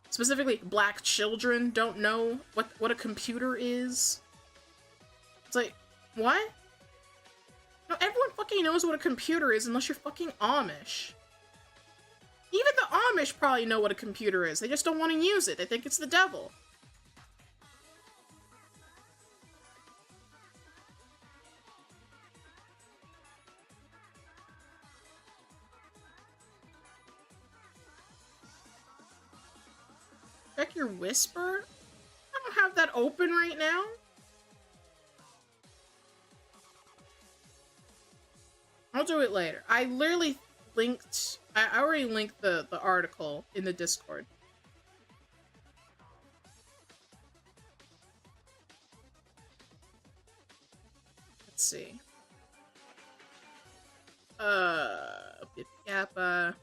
specifically, black children don't know what a computer is? It's like, what? No, everyone fucking knows what a computer is unless you're fucking Amish. Even the Amish probably know what a computer is. They just don't want to use it. They think it's the devil. Check your whisper? I don't have that open right now. I'll do it later. I literally linked... I already linked the article in the Discord. Let's see. The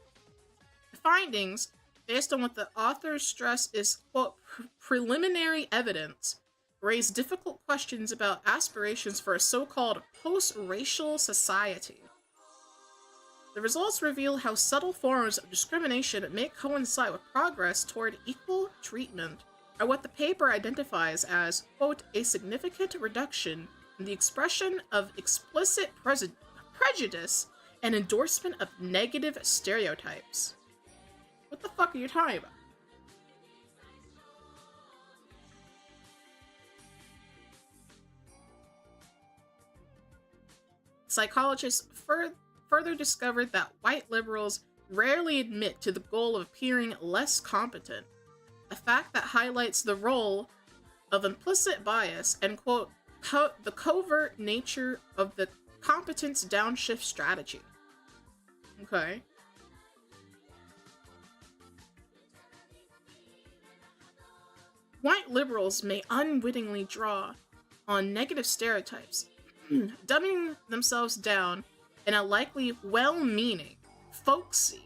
findings, based on what the authors stress is, quote, preliminary evidence, raise difficult questions about aspirations for a so-called post-racial society. The results reveal how subtle forms of discrimination may coincide with progress toward equal treatment, or what the paper identifies as, quote, a significant reduction in the expression of explicit prejudice and endorsement of negative stereotypes. What the fuck are you talking about? Psychologists further discovered that white liberals rarely admit to the goal of appearing less competent, a fact that highlights the role of implicit bias and, quote, the covert nature of the competence downshift strategy. Okay. White liberals may unwittingly draw on negative stereotypes, dumbing themselves down in a likely well-meaning, folksy,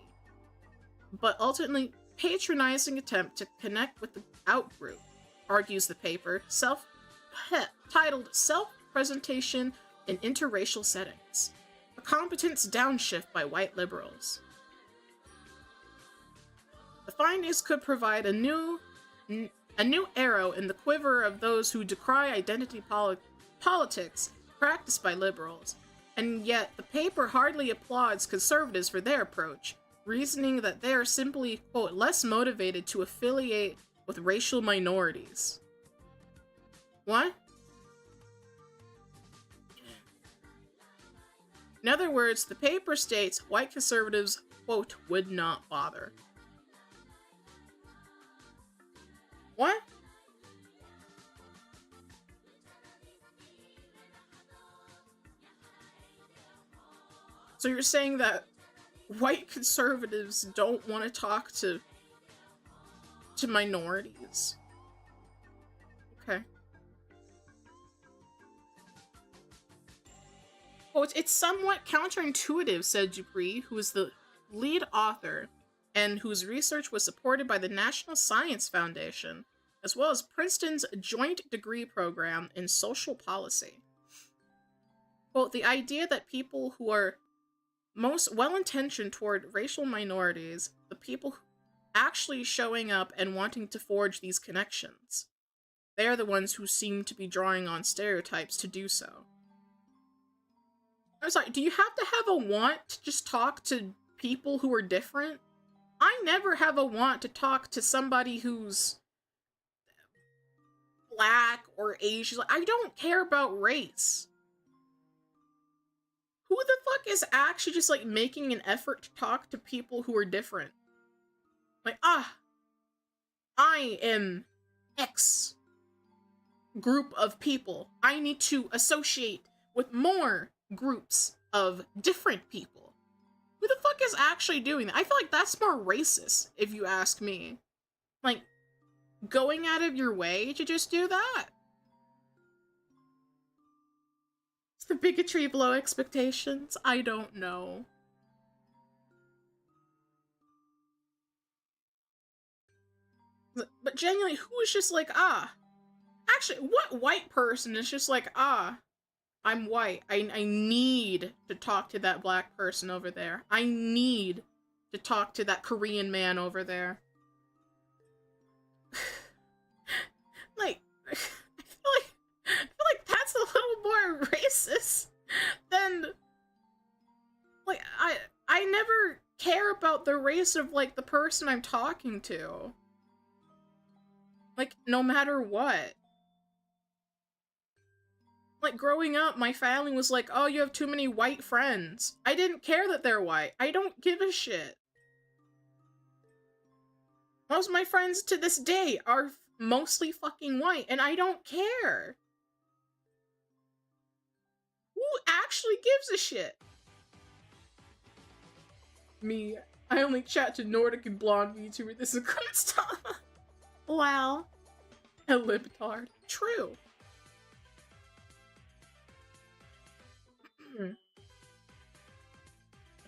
but ultimately patronizing attempt to connect with the outgroup, argues the paper, titled Self-Presentation in Interracial Settings, a competence downshift by white liberals. The findings could provide a new arrow in the quiver of those who decry identity politics practiced by liberals, and yet the paper hardly applauds conservatives for their approach, reasoning that they are simply, quote, less motivated to affiliate with racial minorities. What? In other words, the paper states white conservatives, quote, would not bother. What? So you're saying that white conservatives don't want to talk to minorities? Okay. Well, it's somewhat counterintuitive, said Dupree, who is the lead author and whose research was supported by the National Science Foundation, as well as Princeton's joint degree program in social policy. Quote, the idea that people who are most well-intentioned toward racial minorities, the people actually showing up and wanting to forge these connections. They are the ones who seem to be drawing on stereotypes to do so. I'm sorry, do you have to have a want to just talk to people who are different? I never have a want to talk to somebody who's Black or Asian. I don't care about race. Who the fuck is actually just, like, making an effort to talk to people who are different? Like, I am X group of people. I need to associate with more groups of different people. Who the fuck is actually doing that? I feel like that's more racist, if you ask me. Like, going out of your way to just do that. Is the bigotry below expectations? I don't know. But genuinely, who is just like, actually, what white person is just like, I'm white. I need to talk to that Black person over there. I need to talk to that Korean man over there. Like, I feel like that's a little more racist than, like, I never care about the race of, like, the person I'm talking to. Like, no matter what. Like, growing up, my family was like, oh, you have too many white friends. I didn't care that they're white. I don't give a shit. Most of my friends to this day are mostly fucking white, and I don't care. Who actually gives a shit? Me. I only chat to Nordic and blonde VTuber. This is a good stuff. Wow. A libtard. True. At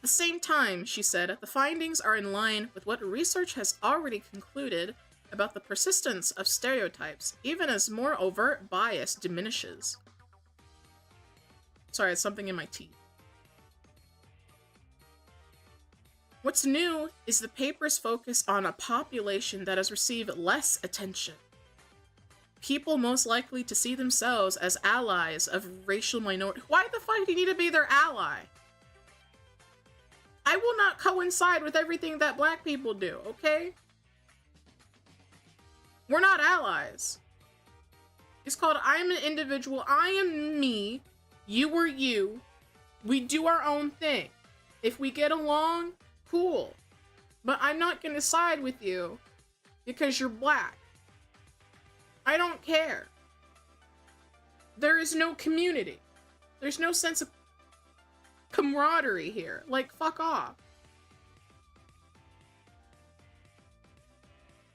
the same time, she said, the findings are in line with what research has already concluded about the persistence of stereotypes, even as more overt bias diminishes. Sorry, it's something in my teeth. What's new is the paper's focus on a population that has received less attention. People most likely to see themselves as allies of racial minorities. Why the fuck do you need to be their ally? I will not coincide with everything that Black people do, okay? We're not allies. It's called I'm an individual, I am me, you are you. We do our own thing. If we get along, cool. But I'm not gonna side with you because you're Black. I don't care. There is no community. There's no sense of camaraderie here. Like, fuck off.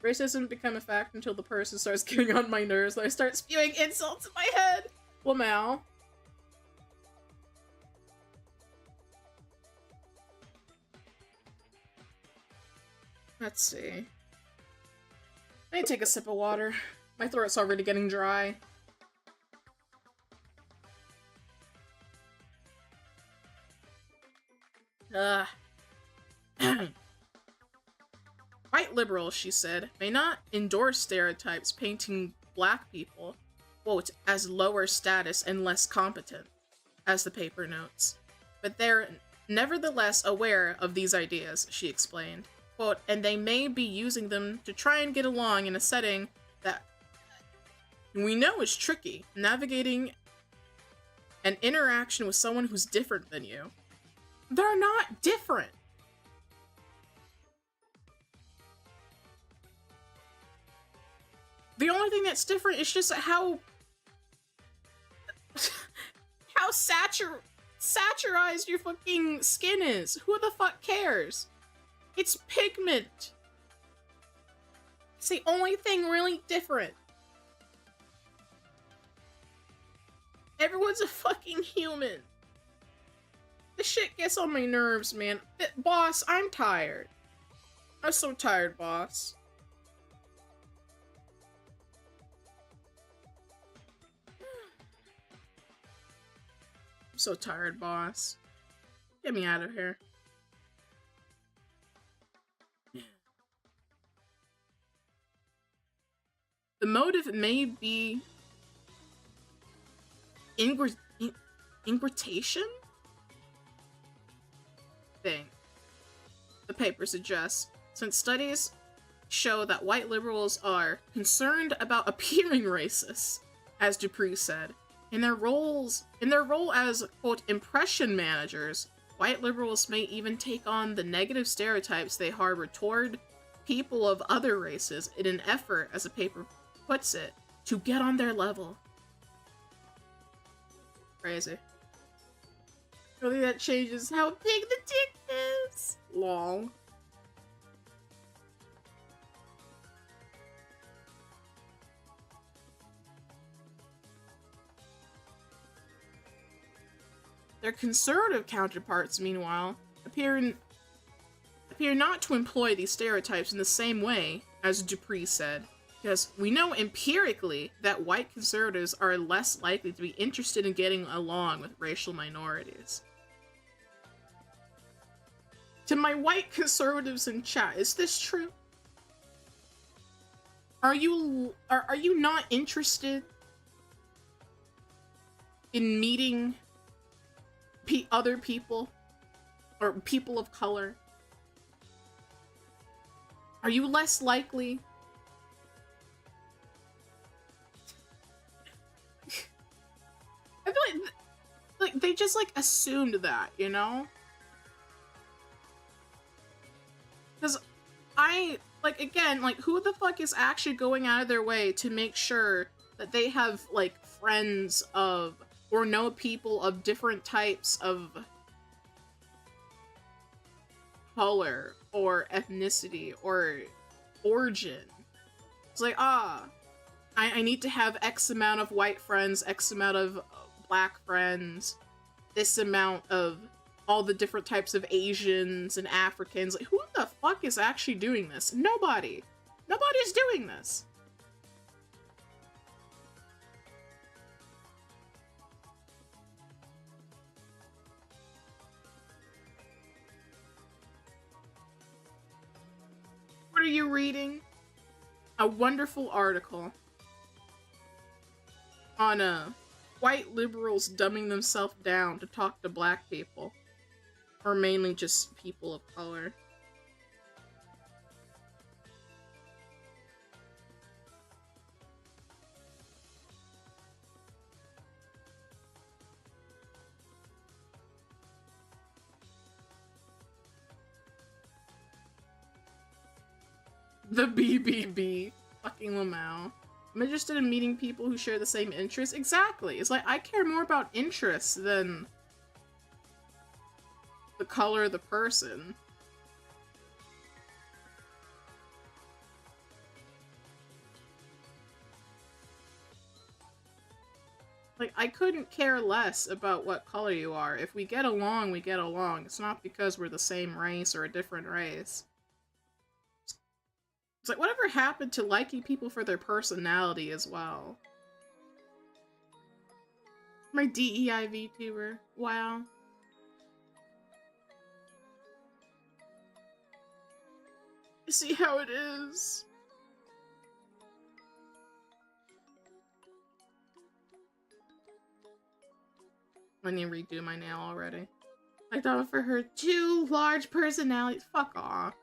Race doesn't become a fact until the person starts getting on my nerves and I start spewing insults in my head. Lamau. Let's see. I need to take a sip of water. My throat's already getting dry. White liberals, she said, may not endorse stereotypes painting Black people, quote, as lower status and less competent, as the paper notes. But they're nevertheless aware of these ideas, she explained. Quote, and they may be using them to try and get along in a setting that we know is tricky, navigating an interaction with someone who's different than you. They're not different. The only thing that's different is just how saturized your fucking skin is. Who the fuck cares? It's pigment. It's the only thing really different. Everyone's a fucking human. This shit gets on my nerves, man. Boss, I'm tired. I'm so tired, boss. I'm so tired, boss. Get me out of here. it may be ingratation thing, the paper suggests, since studies show that white liberals are concerned about appearing racist, as Dupree said. In their role as, quote, impression managers, white liberals may even take on the negative stereotypes they harbor toward people of other races in an effort, as the paper puts it, to get on their level. Crazy. Really, that changes how big the dick is. Lol. Their conservative counterparts, meanwhile, appear not to employ these stereotypes in the same way, as Dupree said, because we know empirically that white conservatives are less likely to be interested in getting along with racial minorities. To my white conservatives in chat, is this true? Are you not interested in meeting other people or people of color? Are you less likely I feel like they just like assumed that, you know? Because again, who the fuck is actually going out of their way to make sure that they have, like, friends of, or know people of different types of color, or ethnicity, or origin? It's like, I need to have X amount of white friends, X amount of black friends, this amount of all the different types of Asians and Africans. Like, who the fuck is actually doing this? Nobody. Nobody's doing this. What are you reading? A wonderful article on white liberals dumbing themselves down to talk to black people. Or mainly just people of color. The BBB. Fucking Lamau. I'm interested in meeting people who share the same interests. Exactly. It's like, I care more about interests than the color of the person. Like, I couldn't care less about what color you are. If we get along, we get along. It's not because we're the same race or a different race. It's like, whatever happened to liking people for their personality as well? My DEI Vtuber. Wow. See how it is. I need to redo my nail already. I thought for her too large personalities. Fuck off.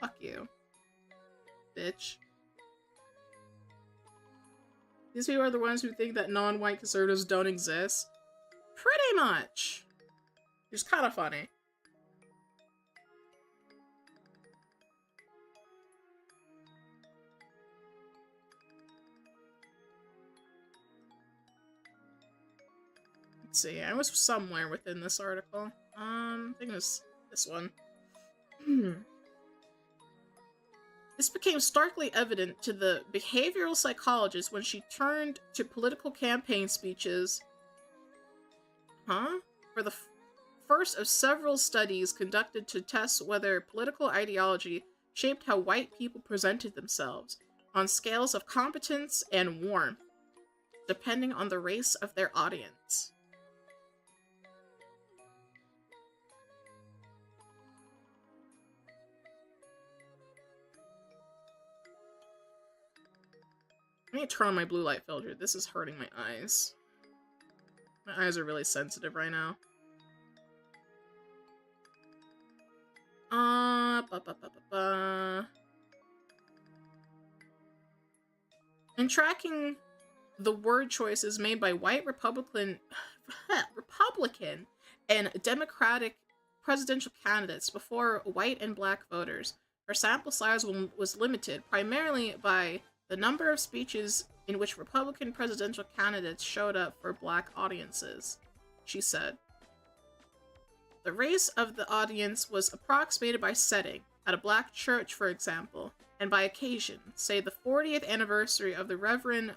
Fuck you. Bitch. These people are the ones who think that non-white conservatives don't exist. Pretty much. It's kind of funny. Let's see, I was somewhere within this article. I think it was this one. This became starkly evident to the behavioral psychologist when she turned to political campaign speeches. For the first of several studies conducted to test whether political ideology shaped how white people presented themselves on scales of competence and warmth, depending on the race of their audience. I need to turn on my blue light filter. This is hurting my eyes. My eyes are really sensitive right now. In tracking the word choices made by white Republican and Democratic presidential candidates before white and black voters, her sample size was limited primarily by the number of speeches in which Republican presidential candidates showed up for black audiences, she said. The race of the audience was approximated by setting, at a black church, for example, and by occasion, say the 40th anniversary of the Reverend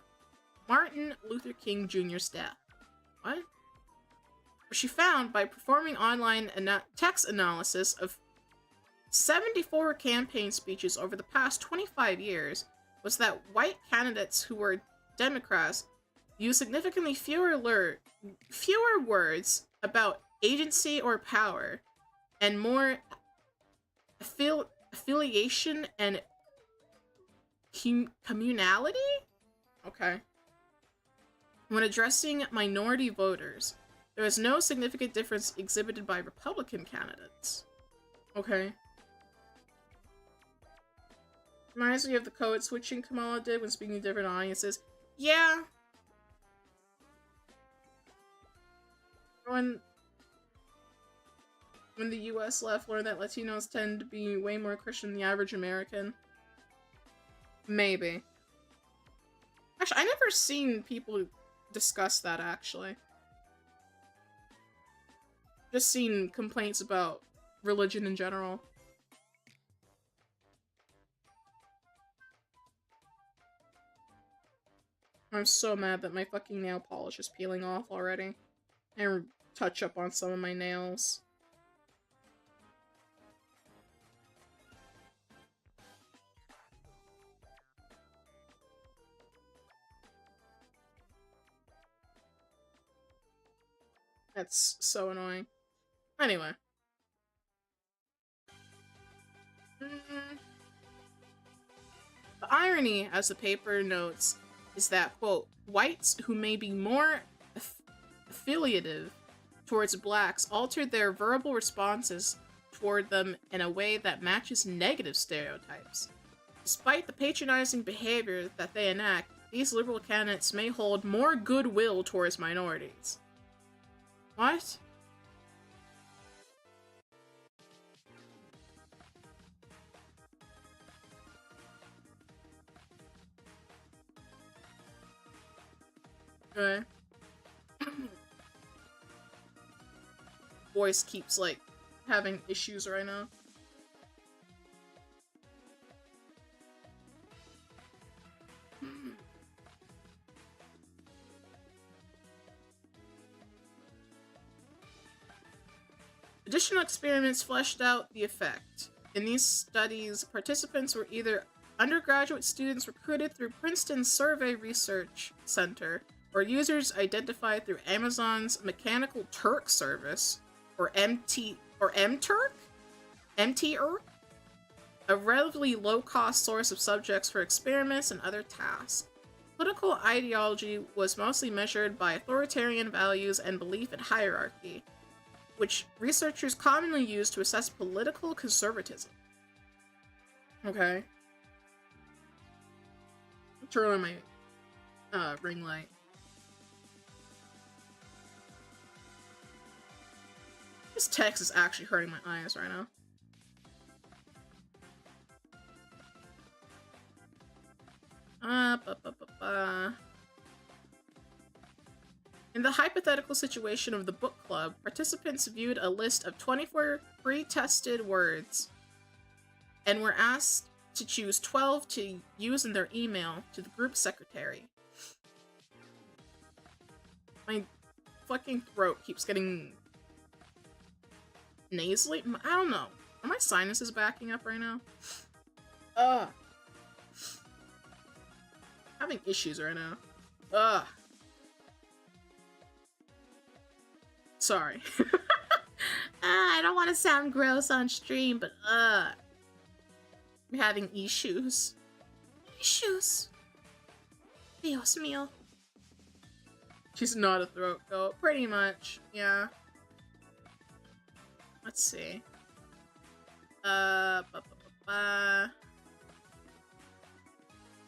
Martin Luther King Jr.'s death. What? She found, by performing online text analysis of 74 campaign speeches over the past 25 years, was that white candidates who were Democrats used significantly fewer words about agency or power, and more affiliation and communality? Okay. When addressing minority voters, there is no significant difference exhibited by Republican candidates. Okay. Reminds me of the code switching Kamala did when speaking to different audiences. Yeah. When the US left, learned that Latinos tend to be way more Christian than the average American. Maybe. Actually, I never seen people discuss that, actually. Just seen complaints about religion in general. I'm so mad that my fucking nail polish is peeling off already. And touch up on some of my nails. That's so annoying. Anyway. The irony, as the paper notes, is that, quote, whites who may be more affiliative towards blacks altered their verbal responses toward them in a way that matches negative stereotypes. Despite the patronizing behavior that they enact, these liberal candidates may hold more goodwill towards minorities. What? Okay. Voice keeps, like, having issues right now. Additional experiments fleshed out the effect. In these studies, participants were either undergraduate students recruited through Princeton's Survey Research Center, or users identified through Amazon's Mechanical Turk service, or MTurk, a relatively low-cost source of subjects for experiments and other tasks. Political ideology was mostly measured by authoritarian values and belief in hierarchy, which researchers commonly use to assess political conservatism. Okay. Turn on my ring light. This text is actually hurting my eyes right now. In the hypothetical situation of the book club, participants viewed a list of 24 pre-tested words and were asked to choose 12 to use in their email to the group secretary. My fucking throat keeps getting nasally. I don't know. Are my sinuses backing up right now? Having issues right now. Sorry. I don't want to sound gross on stream, but I'm having issues. Issues. Dios mío. She's not a throat goat. Pretty much, yeah. Let's see.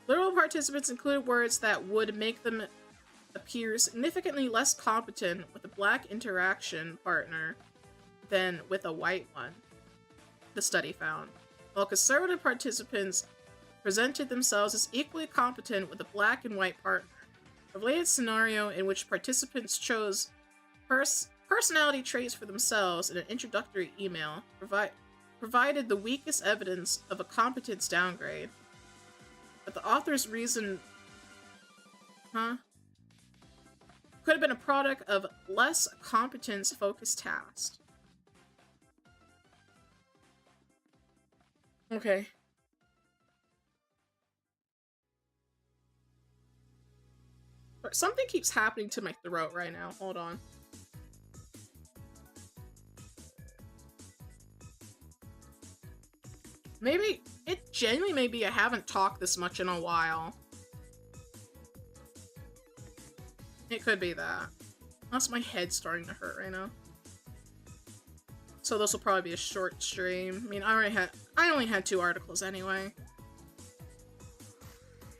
Literal participants included words that would make them appear significantly less competent with a black interaction partner than with a white one, the study found. While conservative participants presented themselves as equally competent with a black and white partner. A related scenario in which participants chose personality traits for themselves in an introductory email provided the weakest evidence of a competence downgrade. But the author's reason could have been a product of less competence-focused tasks. Okay. Something keeps happening to my throat right now. Hold on. Maybe, it genuinely may be I haven't talked this much in a while. It could be that. Unless my head's starting to hurt right now. So this will probably be a short stream. I mean, I only had 2 articles anyway.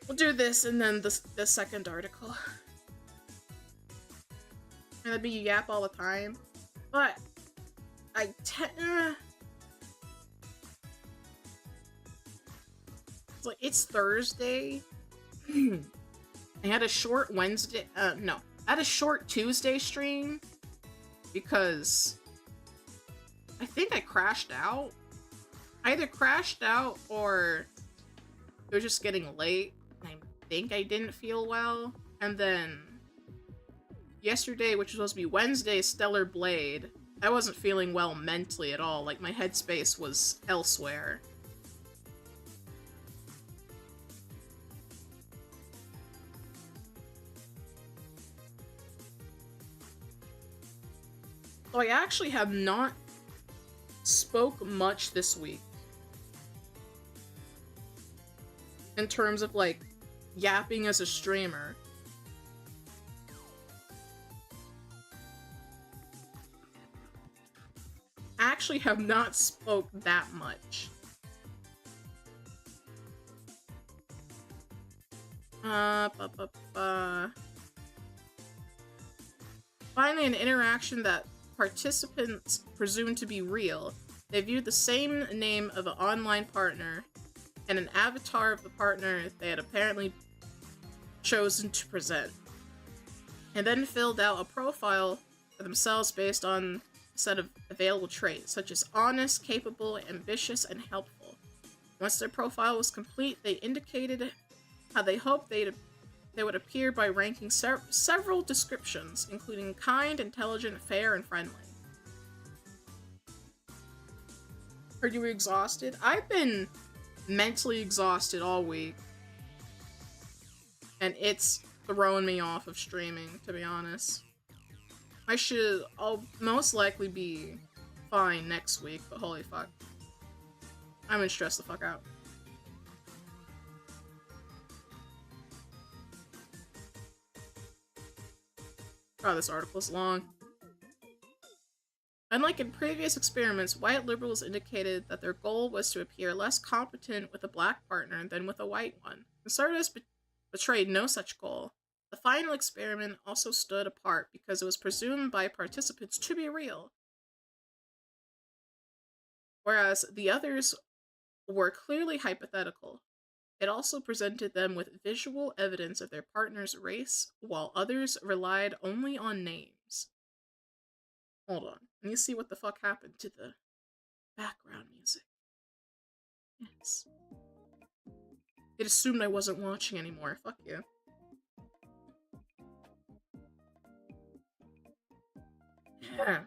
We'll do this and then the second article. And that'd be yap all the time. But it's like, it's Thursday. I had a short Wednesday, no. I had a short Tuesday stream because I think I crashed out. I either crashed out or it was just getting late. I think I didn't feel well. And then yesterday, which was supposed to be Wednesday, Stellar Blade, I wasn't feeling well mentally at all. Like, my headspace was elsewhere. So I actually have not spoke much this week. In terms of, like, yapping as a streamer. Actually have not spoke that much. Finally, an interaction that participants presumed to be real. They viewed the same name of an online partner and an avatar of the partner they had apparently chosen to present, and then filled out a profile for themselves based on a set of available traits, such as honest, capable, ambitious, and helpful. Once their profile was complete, they indicated how they hoped they would appear by ranking several descriptions, including kind, intelligent, fair, and friendly. Are you exhausted? I've been mentally exhausted all week. And it's throwing me off of streaming, to be honest. I'll most likely be fine next week, but holy fuck. I'm gonna stress the fuck out. Oh, this article's long. Unlike in previous experiments, white liberals indicated that their goal was to appear less competent with a black partner than with a white one. Conservatives betrayed no such goal. The final experiment also stood apart because it was presumed by participants to be real, whereas the others were clearly hypothetical. It also presented them with visual evidence of their partner's race, while others relied only on names. Hold on. Let me see what the fuck happened to the background music. Yes. It assumed I wasn't watching anymore. Fuck you. Yeah.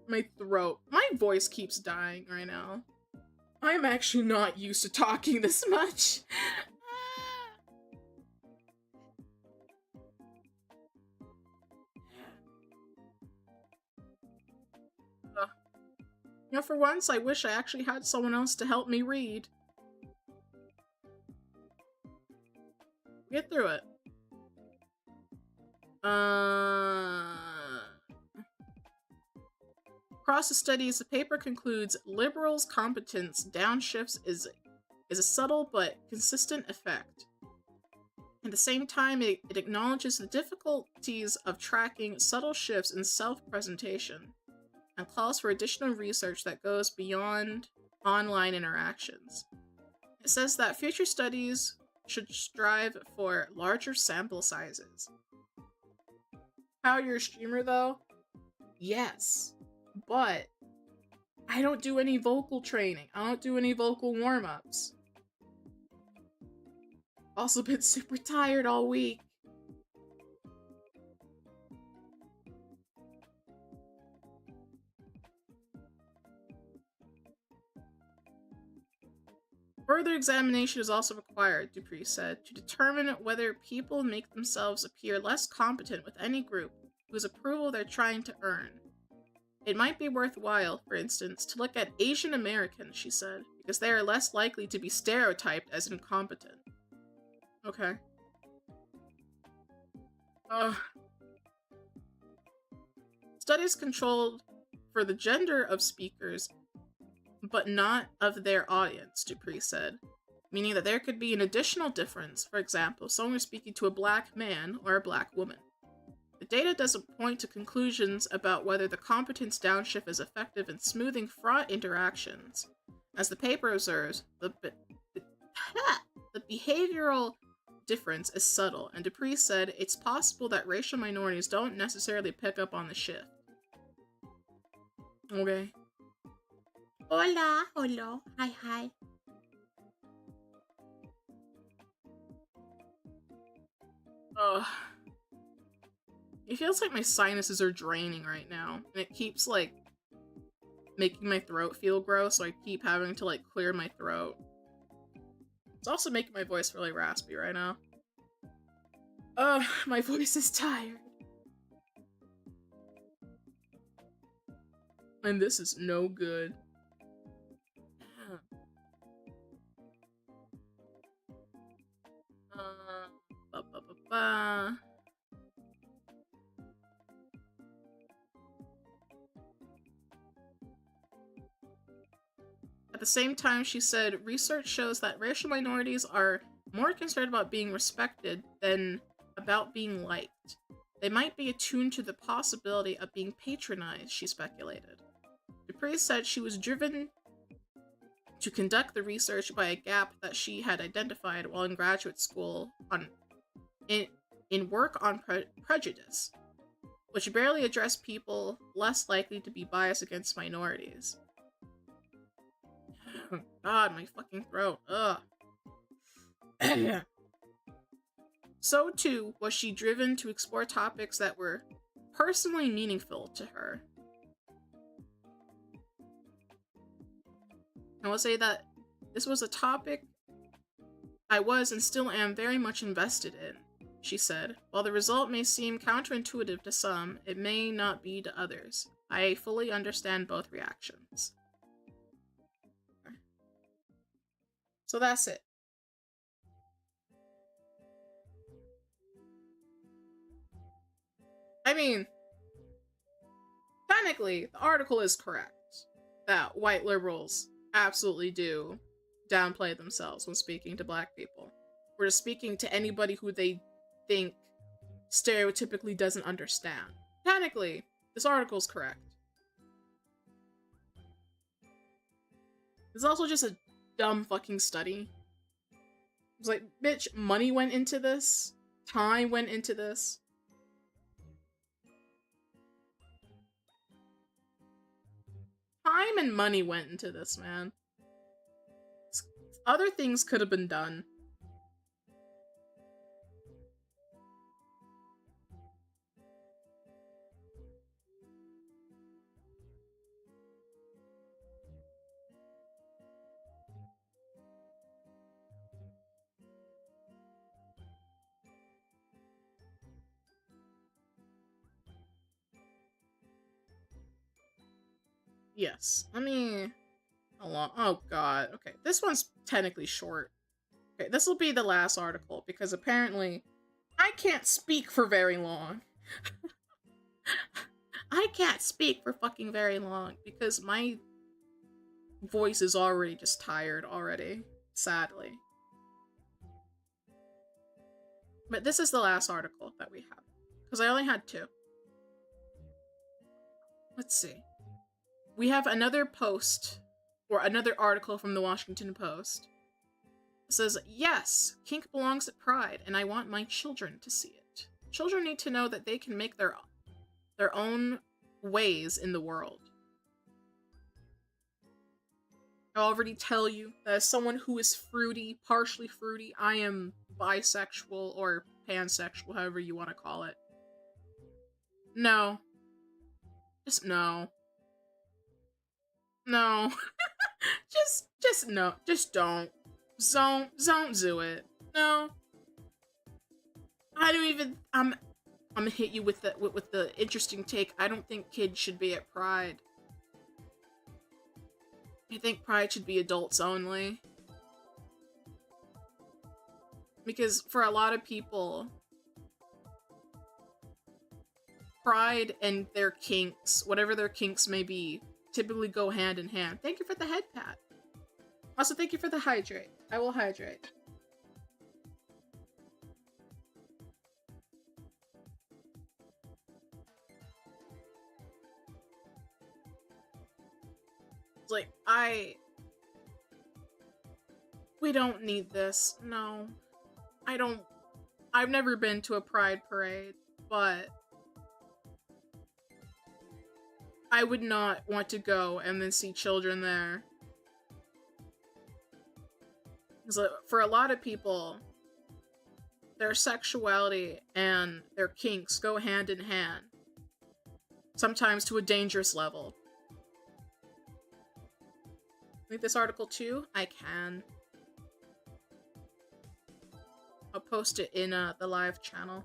My throat. My voice keeps dying right now. I'm actually not used to talking this much. You know, for once, I wish I actually had someone else to help me read. Across the studies, the paper concludes liberals' competence downshifts is a subtle but consistent effect. At the same time, it acknowledges the difficulties of tracking subtle shifts in self-presentation and calls for additional research that goes beyond online interactions. It says that future studies should strive for larger sample sizes. How you're a streamer, though? Yes. But I don't do any vocal training. I don't do any vocal warm-ups. Also been super tired all week. Further examination is also required, Dupree said, to determine whether people make themselves appear less competent with any group whose approval they're trying to earn. It might be worthwhile, for instance, to look at Asian Americans, she said, because they are less likely to be stereotyped as incompetent. Okay. Studies controlled for the gender of speakers, but not of their audience, Dupree said, meaning that there could be an additional difference, for example, someone who's speaking to a black man or a black woman. The data doesn't point to conclusions about whether the competence downshift is effective in smoothing fraught interactions. As the paper observes, the behavioral difference is subtle, and Dupree said it's possible that racial minorities don't necessarily pick up on the shift. Okay. Hola, hello, hi. Ugh. It feels like my sinuses are draining right now, and it keeps, like, making my throat feel gross, so I keep having to, like, clear my throat. It's also making my voice really raspy right now. My voice is tired. And this is no good. At the same time, she said, research shows that racial minorities are more concerned about being respected than about being liked. They might be attuned to the possibility of being patronized, she speculated. Dupree said she was driven to conduct the research by a gap that she had identified while in graduate school in work on prejudice, which barely addressed people less likely to be biased against minorities. God, my fucking throat. Ugh. So too was she driven to explore topics that were personally meaningful to her. I will say that this was a topic I was and still am very much invested in, she said. While the result may seem counterintuitive to some, it may not be to others. I fully understand both reactions. So that's it. I mean, technically, the article is correct that white liberals absolutely do downplay themselves when speaking to black people. Or just speaking to anybody who they think stereotypically doesn't understand. Technically, this article is correct. It's also just a dumb fucking study. It's like, bitch, money went into this. Time went into this. Time and money went into this, man. Other things could have been done. Yes. Let me... How long? Oh, God. Okay, this one's technically short. Okay, this will be the last article, because apparently I can't speak for very long. I can't speak for fucking very long because my voice is already just tired already, sadly. But this is the last article that we have, because I only had 2. Let's see. We have another post, or another article from the Washington Post. It says, yes, kink belongs at Pride, and I want my children to see it. Children need to know that they can make their own ways in the world. I'll already tell you that as someone who is fruity, partially fruity, I am bisexual or pansexual, however you want to call it. No. Just no. No. just no. Just don't. Don't do it. No. I don't even, I'm gonna hit you with the interesting take. I don't think kids should be at Pride. I think Pride should be adults only. Because for a lot of people, Pride and their kinks, whatever their kinks may be, typically go hand in hand. Thank you for the head pat. Also, thank you for the hydrate. I will hydrate. It's like, we don't need this. No. I've never been to a Pride parade, but I would not want to go and then see children there. Because for a lot of people, their sexuality and their kinks go hand in hand. Sometimes to a dangerous level. Read this article too? I can. I'll post it in the live channel.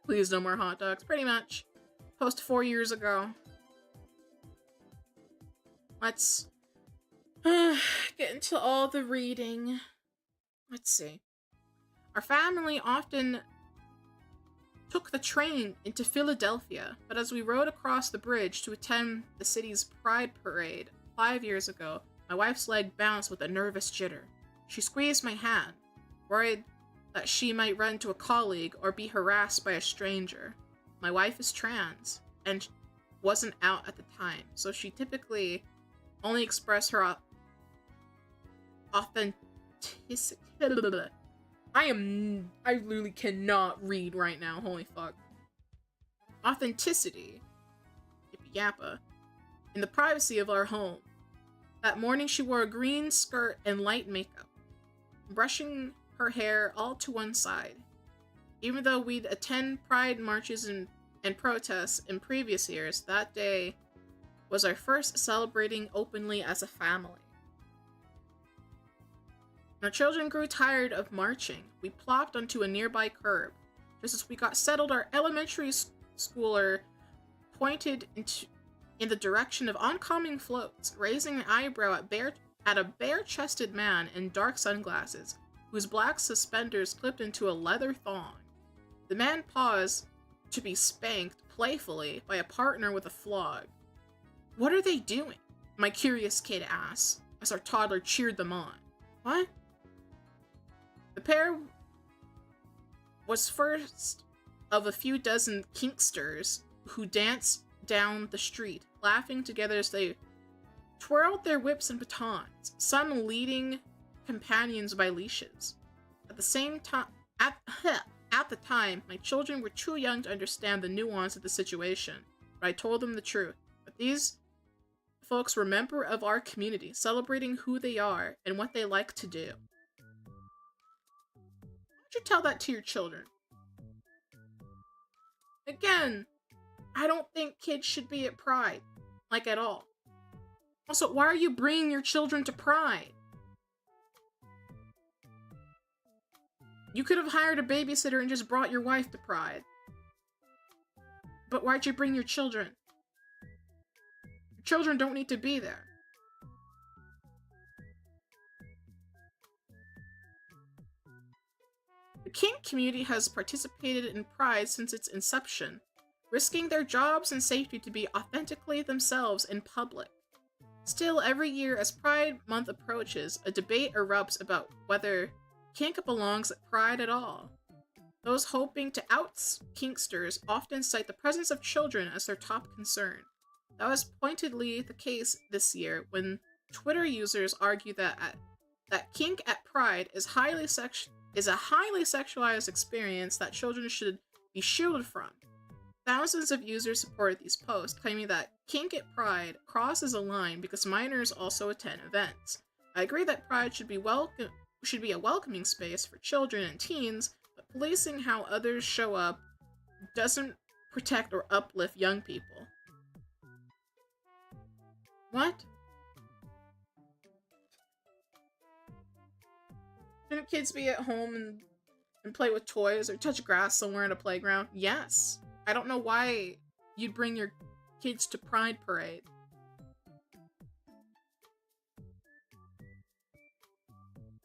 Please, no more hot dogs. Pretty much. Post 4 years ago. Let's get into all the reading. Let's see. Our family often took the train into Philadelphia, but as we rode across the bridge to attend the city's Pride Parade 5 years ago, my wife's leg bounced with a nervous jitter. She squeezed my hand, worried that she might run into a colleague or be harassed by a stranger. My wife is trans and wasn't out at the time, so she typically only expressed her authenticity. I literally cannot read right now, holy fuck. Authenticity. Yappa. In the privacy of our home. That morning she wore a green skirt and light makeup, brushing her hair all to one side. Even though we'd attend pride marches and protests in previous years, that day was our first celebrating openly as a family. When our children grew tired of marching, we plopped onto a nearby curb. Just as we got settled, our elementary schooler pointed in the direction of oncoming floats, raising an eyebrow at a bare-chested man in dark sunglasses, whose black suspenders clipped into a leather thong. The man paused to be spanked playfully by a partner with a flog. "What are they doing?" my curious kid asked, as our toddler cheered them on. "What?" The pair was first of a few dozen kinksters who danced down the street, laughing together as they twirled their whips and batons, some leading companions by leashes. At the time, my children were too young to understand the nuance of the situation, but I told them the truth. But these folks were members of our community, celebrating who they are and what they like to do. Why don't you tell that to your children? Again, I don't think kids should be at Pride, like at all. Also, why are you bringing your children to Pride? You could have hired a babysitter and just brought your wife to Pride. But why'd you bring your children? Your children don't need to be there. kink community has participated in Pride since its inception, risking their jobs and safety to be authentically themselves in public. Still, every year as Pride Month approaches, a debate erupts about whether kink belongs at Pride at all. Those hoping to out kinksters often cite the presence of children as their top concern. That was pointedly the case this year when Twitter users argue that kink at Pride is a highly sexualized experience that children should be shielded from. Thousands of users supported these posts, claiming that kink at Pride crosses a line because minors also attend events. I agree that Pride should be a welcoming space for children and teens, but policing how others show up doesn't protect or uplift young people. What? Shouldn't kids be at home and play with toys or touch grass somewhere in a playground? Yes. I don't know why you'd bring your kids to Pride Parade.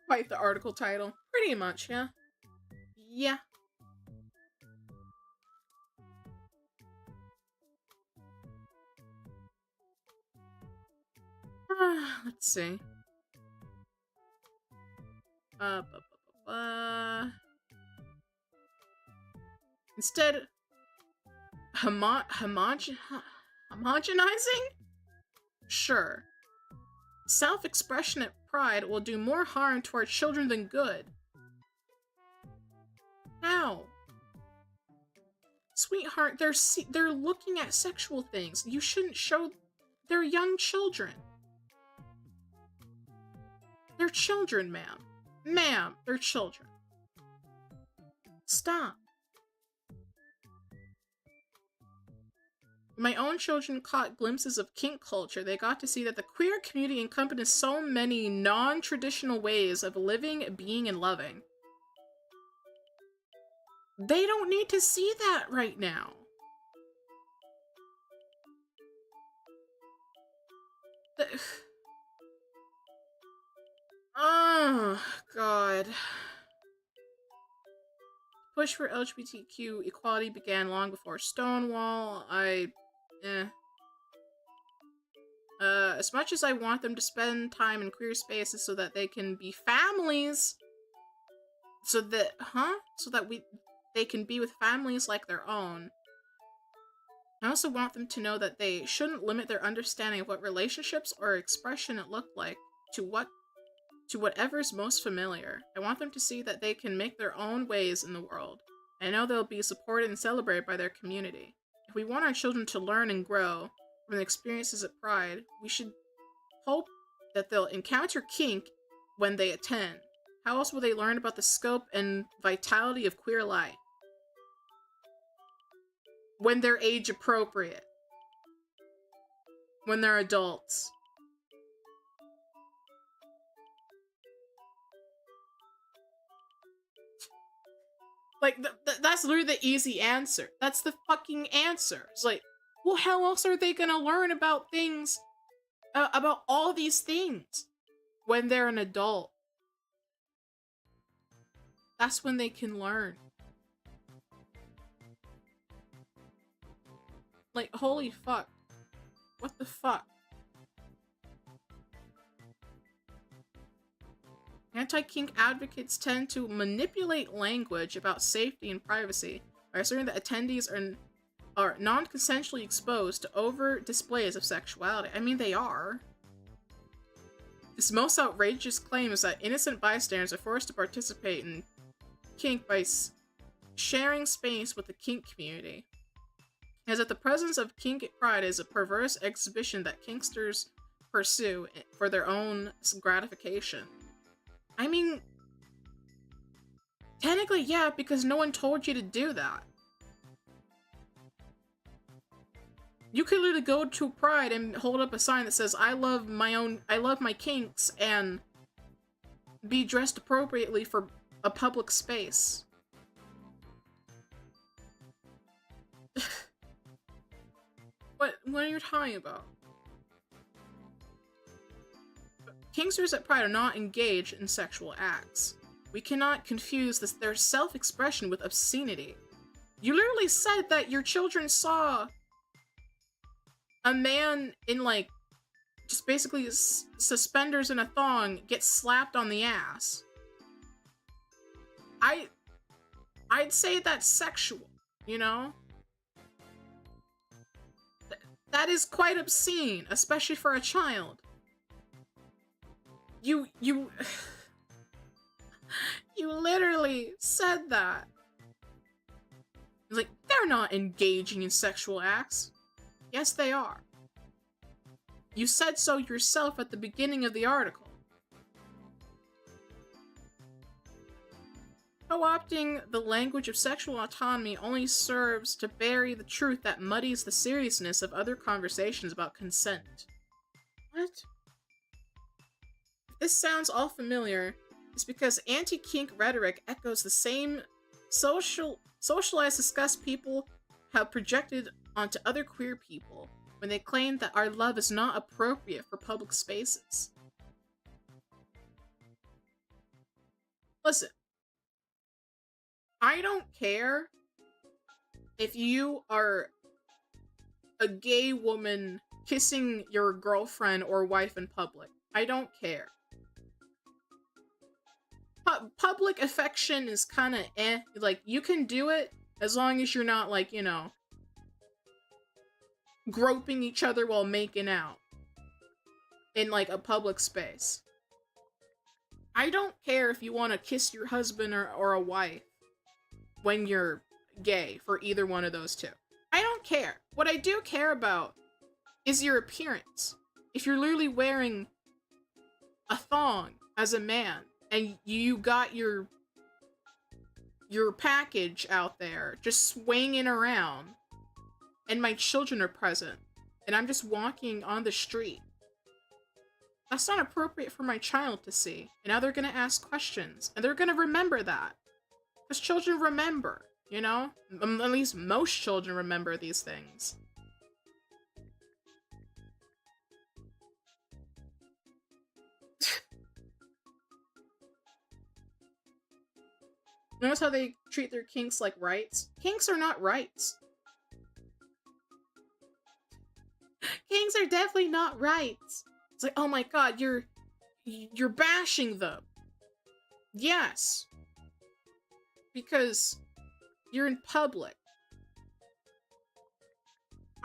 Quite the article title. Pretty much, yeah. Yeah. Let's see. Instead, homogenizing? Sure. Self-expression at Pride will do more harm to our children than good. How? Sweetheart, they're looking at sexual things. You shouldn't show... They're young children. They're children, ma'am. Ma'am, they're children. Stop. My own children caught glimpses of kink culture. They got to see that the queer community encompasses so many non-traditional ways of living, being, and loving. They don't need to see that right now. Oh, God. Push for LGBTQ equality began long before Stonewall. As much as I want them to spend time in queer spaces so that they can be families, they can be with families like their own, I also want them to know that they shouldn't limit their understanding of what relationships or expression it looked like to whatever's most familiar. I want them to see that they can make their own ways in the world. I know they'll be supported and celebrated by their community. If we want our children to learn and grow from the experiences at Pride, we should hope that they'll encounter kink when they attend. How else will they learn about the scope and vitality of queer life? When they're age appropriate. When they're adults. Like, that's literally the easy answer. That's the fucking answer. It's like, well, how else are they gonna learn about things, about all these things when they're an adult? That's when they can learn. Like, holy fuck. What the fuck? Anti-kink advocates tend to manipulate language about safety and privacy by asserting that attendees are non-consensually exposed to overt displays of sexuality. I mean, they are. This most outrageous claim is that innocent bystanders are forced to participate in kink by sharing space with the kink community. As that the presence of kink at Pride is a perverse exhibition that kinksters pursue for their own gratification. I mean, technically, yeah, because no one told you to do that. You could literally go to Pride and hold up a sign that says, I love my kinks, and be dressed appropriately for a public space. What are you talking about? Kinksters at Pride are not engaged in sexual acts. We cannot confuse their self-expression with obscenity. You literally said that your children saw a man in, like, just basically suspenders and a thong get slapped on the ass. I'd say that's sexual, you know? That is quite obscene, especially for a child. You literally said that. Like, they're not engaging in sexual acts. Yes, they are. You said so yourself at the beginning of the article. Co-opting the language of sexual autonomy only serves to bury the truth that muddies the seriousness of other conversations about consent. What? If this sounds all familiar, it's because anti-kink rhetoric echoes the same socialized disgust people have projected onto other queer people when they claim that our love is not appropriate for public spaces. Listen, I don't care if you are a gay woman kissing your girlfriend or wife in public. I don't care. Public affection is kind of eh. Like, you can do it as long as you're not, like, you know, groping each other while making out in, like, a public space. I don't care if you want to kiss your husband or a wife when you're gay, for either one of those two. I don't care. What I do care about is your appearance. If you're literally wearing a thong as a man, and you got your package out there, just swinging around, and my children are present, and I'm just walking on the street, that's not appropriate for my child to see. And now they're gonna ask questions, and they're gonna remember that. Because children remember, you know? At least most children remember these things. Notice how they treat their kinks like rights? Kinks are not rights. Kinks are definitely not rights. It's like, oh my god, you're bashing them. Yes. Because you're in public.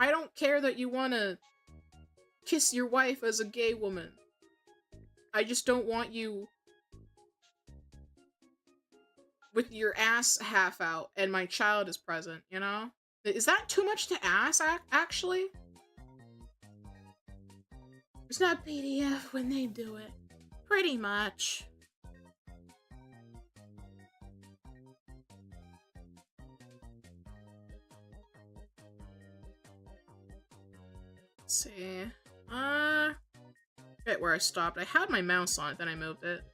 I don't care that you want to kiss your wife as a gay woman. I just don't want you with your ass half out and my child is present, you know? Is that too much to ask, actually? It's not PDF when they do it. Pretty much. Let's see. Forget where I stopped. I had my mouse on it, then I moved it.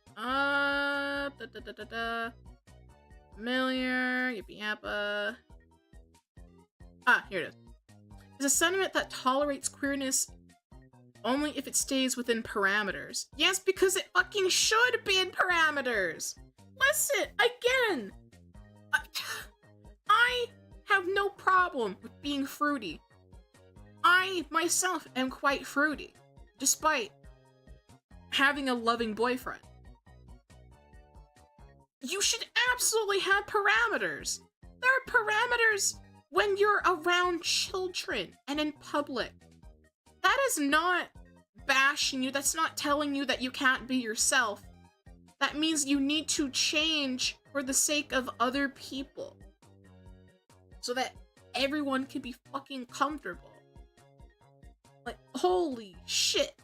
Familiar, yippee yappa. Ah, here it is. It's a sentiment that tolerates queerness only if it stays within parameters. Yes, because it fucking should be in parameters! Listen, again! I have no problem with being fruity. I, myself, am quite fruity, despite having a loving boyfriend. You should absolutely have parameters. There are parameters when you're around children and in public. That is not bashing you. That's not telling you that you can't be yourself. That means you need to change for the sake of other people. So that everyone can be fucking comfortable. Like, holy shit.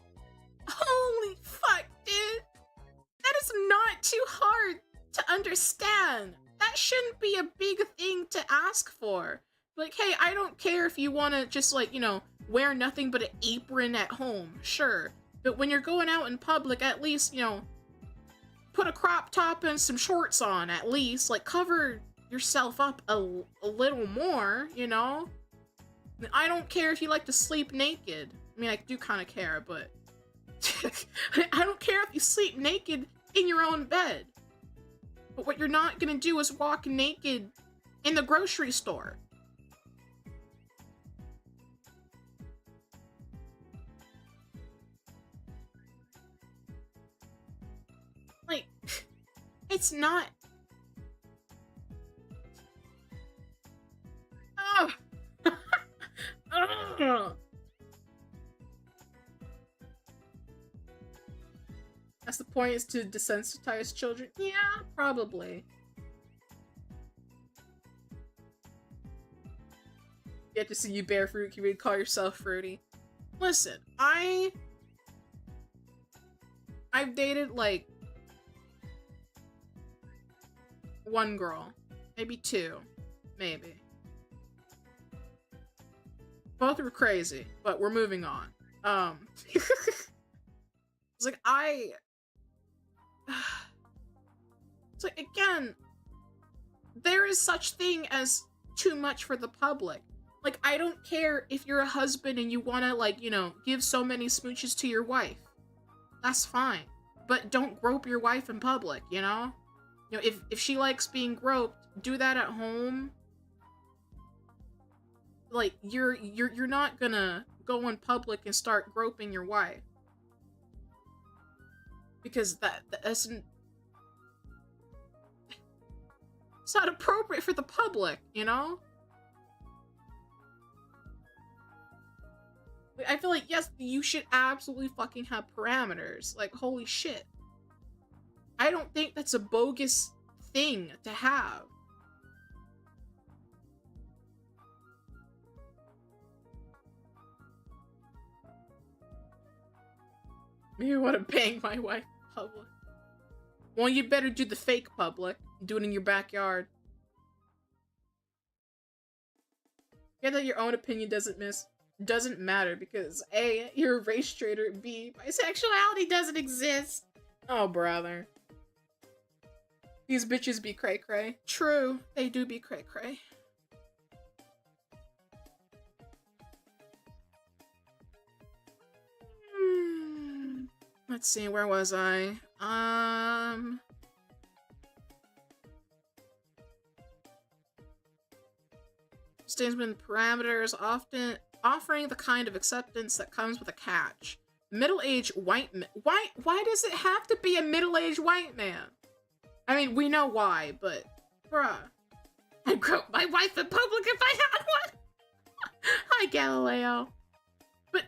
Holy fuck, dude. That is not too hard to understand. That shouldn't be a big thing to ask for. Like, hey, I don't care if you want to just, like, you know, wear nothing but an apron at home. Sure. But when you're going out in public, at least, you know, put a crop top and some shorts on, at least. Like, cover yourself up a little more, you know? I don't care if you like to sleep naked. I mean, I do kind of care, but I don't care if you sleep naked in your own bed. But what you're not gonna do is walk naked in the grocery store. Like, it's not... Oh. That's the point, is to desensitize children? Yeah, probably. Get to see you barefoot, you would call yourself fruity. Listen, I've dated like one girl, maybe two, maybe. Both were crazy, but we're moving on. It's like it's like, again, there is such thing as too much for the public. Like, I don't care if you're a husband and you want to, like, you know, give so many smooches to your wife. That's fine. But don't grope your wife in public, you know? You know, if she likes being groped, do that at home. Like, you're not gonna go in public and start groping your wife. Because that's it's not appropriate for the public, you know? I feel like, yes, you should absolutely fucking have parameters. Like, holy shit. I don't think that's a bogus thing to have. Maybe I want to bang my wife in public. Well, you better do the fake public. Do it in your backyard. Get that your own opinion doesn't matter because A, you're a race traitor, B, bisexuality doesn't exist. Oh, brother. These bitches be cray-cray. True, they do be cray-cray. Let's see, where was I? Stays within parameters, often offering the kind of acceptance that comes with a catch. Middle-aged white man. Why does it have to be a middle-aged white man? I mean, we know why, but bruh. I'd grope my wife in public if I had one. Hi, Galileo. But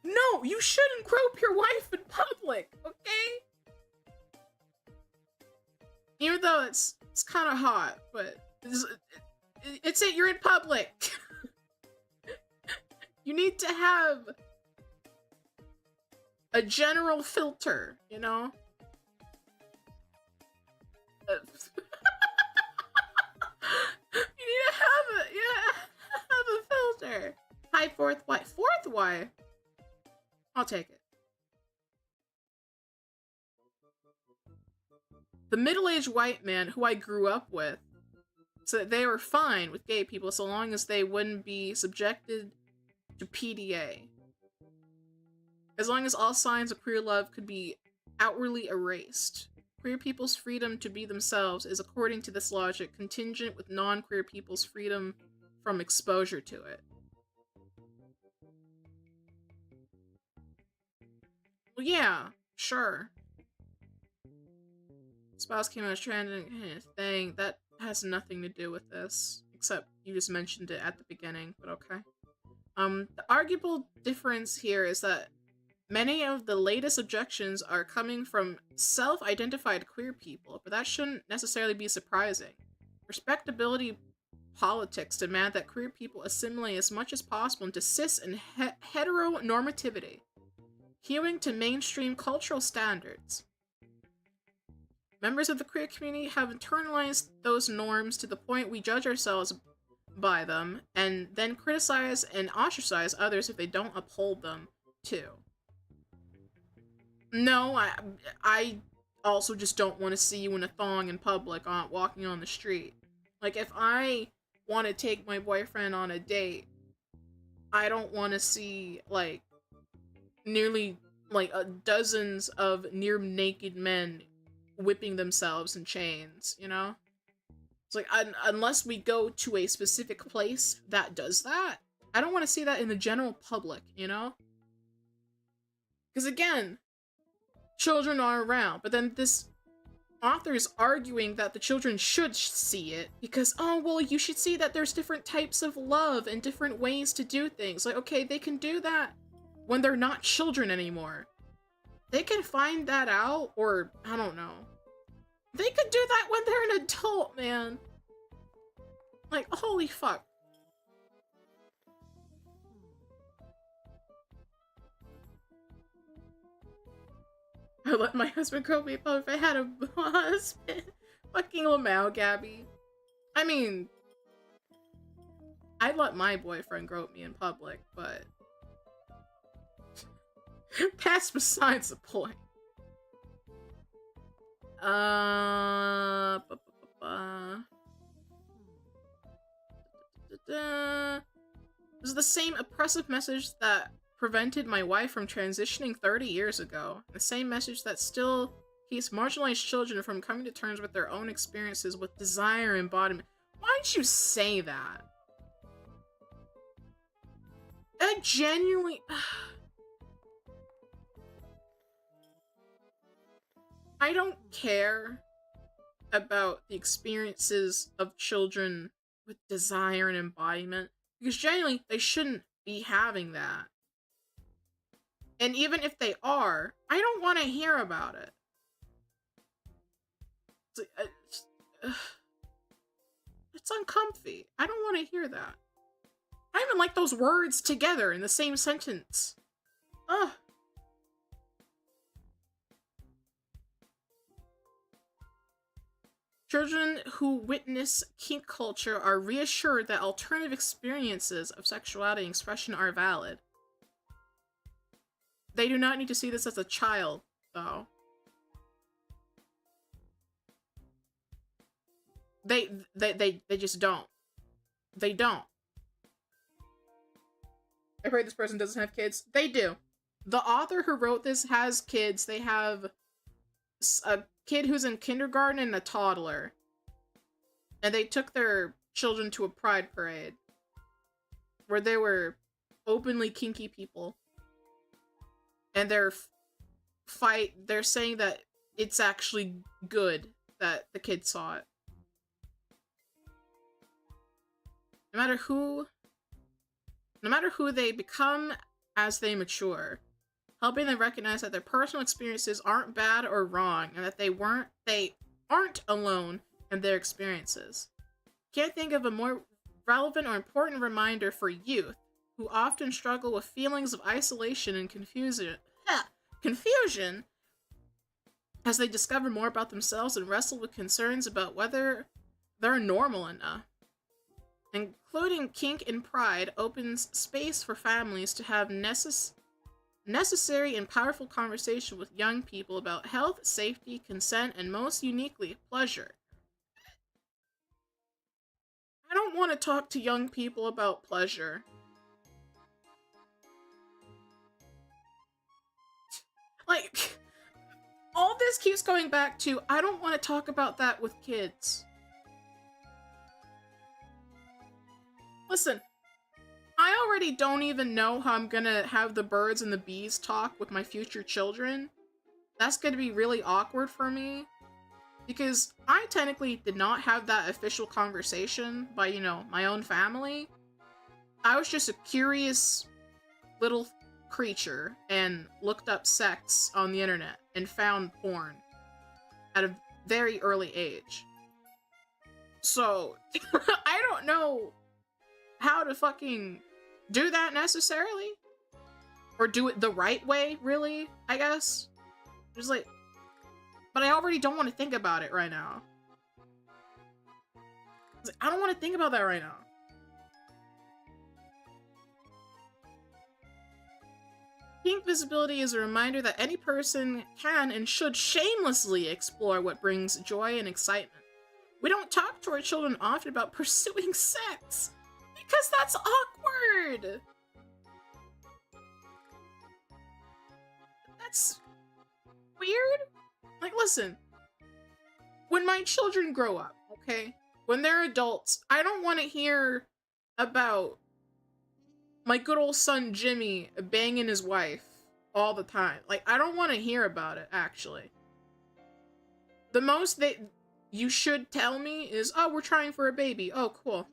no, you shouldn't grope your wife in public, okay? Even though it's kind of hot, but you're in public. You need to have a general filter, you know? You need to have a filter. Hi, fourth wife. Fourth wife? I'll take it. The middle-aged white man who I grew up with said they were fine with gay people so long as they wouldn't be subjected to PDA. As long as all signs of queer love could be outwardly erased. Queer people's freedom to be themselves is, according to this logic, contingent with non-queer people's freedom from exposure to it. Well, yeah, sure. Spouse came out as trans thing. That has nothing to do with this, except you just mentioned it at the beginning, but okay. The arguable difference here is that many of the latest objections are coming from self-identified queer people, but that shouldn't necessarily be surprising. Respectability politics demand that queer people assimilate as much as possible into cis and heteronormativity, hewing to mainstream cultural standards. Members of the queer community have internalized those norms to the point we judge ourselves by them, and then criticize and ostracize others if they don't uphold them, too. No, I also just don't want to see you in a thong in public walking on the street. Like, if I want to take my boyfriend on a date, I don't want to see, like, nearly, like, dozens of near-naked men whipping themselves in chains, you know? It's like, unless we go to a specific place that does that, I don't want to see that in the general public, you know? Because again, children are around, but then this author is arguing that the children should see it because, oh, well, you should see that there's different types of love and different ways to do things. Like, okay, they can do that when they're not children anymore. They can find that out, or, I don't know. They could do that when they're an adult, man. Like, holy fuck. I let my husband grow me up if I had a husband. Fucking Lamau, Gabby. I mean, I'd let my boyfriend grope me in public, but that's besides the point. This is the same oppressive message that prevented my wife from transitioning 30 years ago. The same message that still keeps marginalized children from coming to terms with their own experiences with desire and embodiment. Why'd you say that? I genuinely... I don't care about the experiences of children with desire and embodiment, because genuinely, they shouldn't be having that. And even if they are, I don't want to hear about it. It's uncomfy. I don't want to hear that. I even like those words together in the same sentence. Ugh. Children who witness kink culture are reassured that alternative experiences of sexuality and expression are valid. They do not need to see this as a child, though. They just don't. They don't. I pray this person doesn't have kids. They do. The author who wrote this has kids. They have a kid who's in kindergarten and a toddler. And they took their children to a pride parade where they were openly kinky people. And they're saying that it's actually good that the kids saw it. No matter who they become as they mature, helping them recognize that their personal experiences aren't bad or wrong, and that they aren't alone in their experiences. Can't think of a more relevant or important reminder for youth who often struggle with feelings of isolation and confusion as they discover more about themselves and wrestle with concerns about whether they're normal enough. Including kink and pride opens space for families to have necessary and powerful conversation with young people about health, safety, consent, and most uniquely, pleasure. I don't want to talk to young people about pleasure. Like, all this keeps going back to, I don't want to talk about that with kids. Listen, I already don't even know how I'm gonna have the birds and the bees talk with my future children. That's gonna be really awkward for me. Because I technically did not have that official conversation by, my own family. I was just a curious little creature and looked up sex on the internet and found porn at a very early age. So, I don't know how to fucking do that necessarily. Or do it the right way, really, I guess. Just like, but I already don't want to think about it right now. I don't want to think about that right now. Kink visibility is a reminder that any person can and should shamelessly explore what brings joy and excitement. We don't talk to our children often about pursuing sex, because that's awkward! That's weird? Like, listen, when my children grow up, okay? When they're adults, I don't want to hear about my good old son Jimmy banging his wife all the time. Like, I don't want to hear about it, actually. The most you should tell me is, oh, we're trying for a baby. Oh, cool.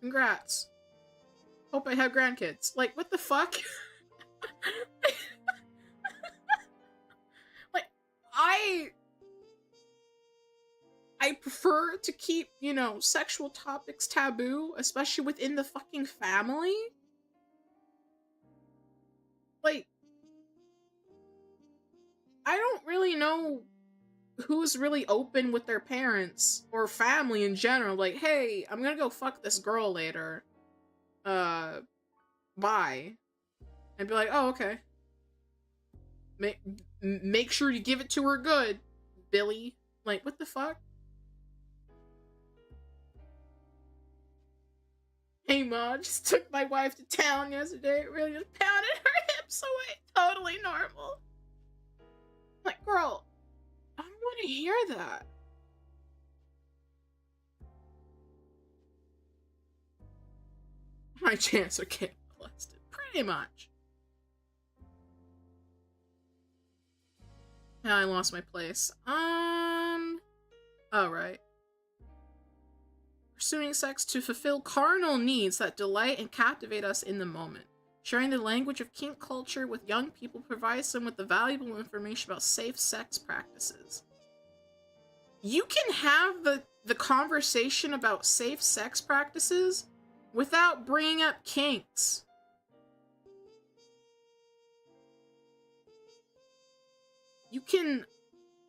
Congrats. Hope I have grandkids. Like, what the fuck? Like, I prefer to keep, you know, sexual topics taboo, especially within the fucking family. Like, I don't really know who's really open with their parents or family in general. Like, hey, I'm gonna go fuck this girl later. Bye. And be like, oh, okay. Make sure you give it to her good, Billy. Like, what the fuck? Hey, Ma, just took my wife to town yesterday. It really just pounded her hips away. Totally normal. Like, girl, I don't want to hear that. My chance of getting molested. Pretty much. Now I lost my place. Alright. Pursuing sex to fulfill carnal needs that delight and captivate us in the moment. Sharing the language of kink culture with young people provides them with the valuable information about safe sex practices. You can have the conversation about safe sex practices without bringing up kinks. You can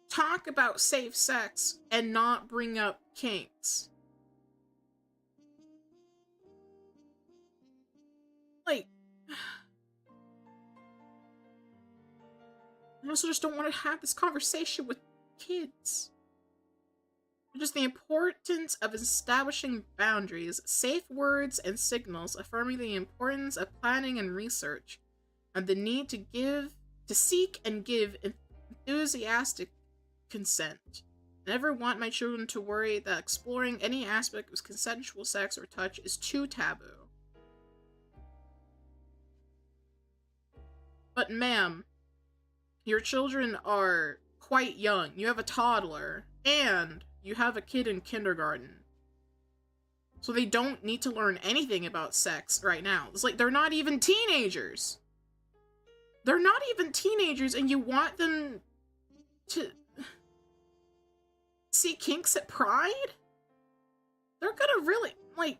talk about safe sex and not bring up kinks. Like, I also just don't want to have this conversation with kids. Just the importance of establishing boundaries, safe words and signals, affirming the importance of planning and research, and the need to seek and give enthusiastic consent. I never want my children to worry that exploring any aspect of consensual sex or touch is too taboo. But ma'am, your children are quite young. You have a toddler, and you have a kid in kindergarten. So they don't need to learn anything about sex right now. It's like, they're not even teenagers. They're not even teenagers, and you want them to see kinks at Pride? They're gonna really, like,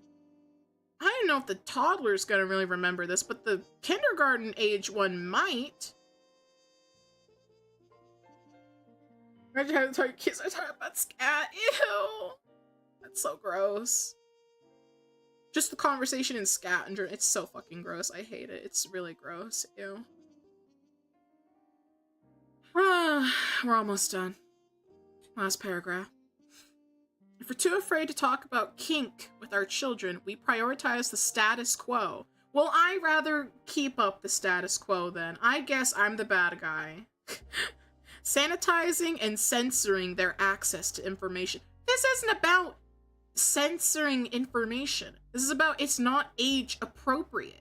I don't know if the toddler's gonna really remember this, but the kindergarten age one might. Imagine having to tell your kids are talking about scat. Ew. That's so gross. Just the conversation in scat, and it's so fucking gross. I hate it. It's really gross. Ew. We're almost done. Last paragraph. If we're too afraid to talk about kink with our children, we prioritize the status quo. Well, I'd rather keep up the status quo then. I guess I'm the bad guy. Sanitizing and censoring their access to information. This isn't about censoring information. This is about it's not age appropriate.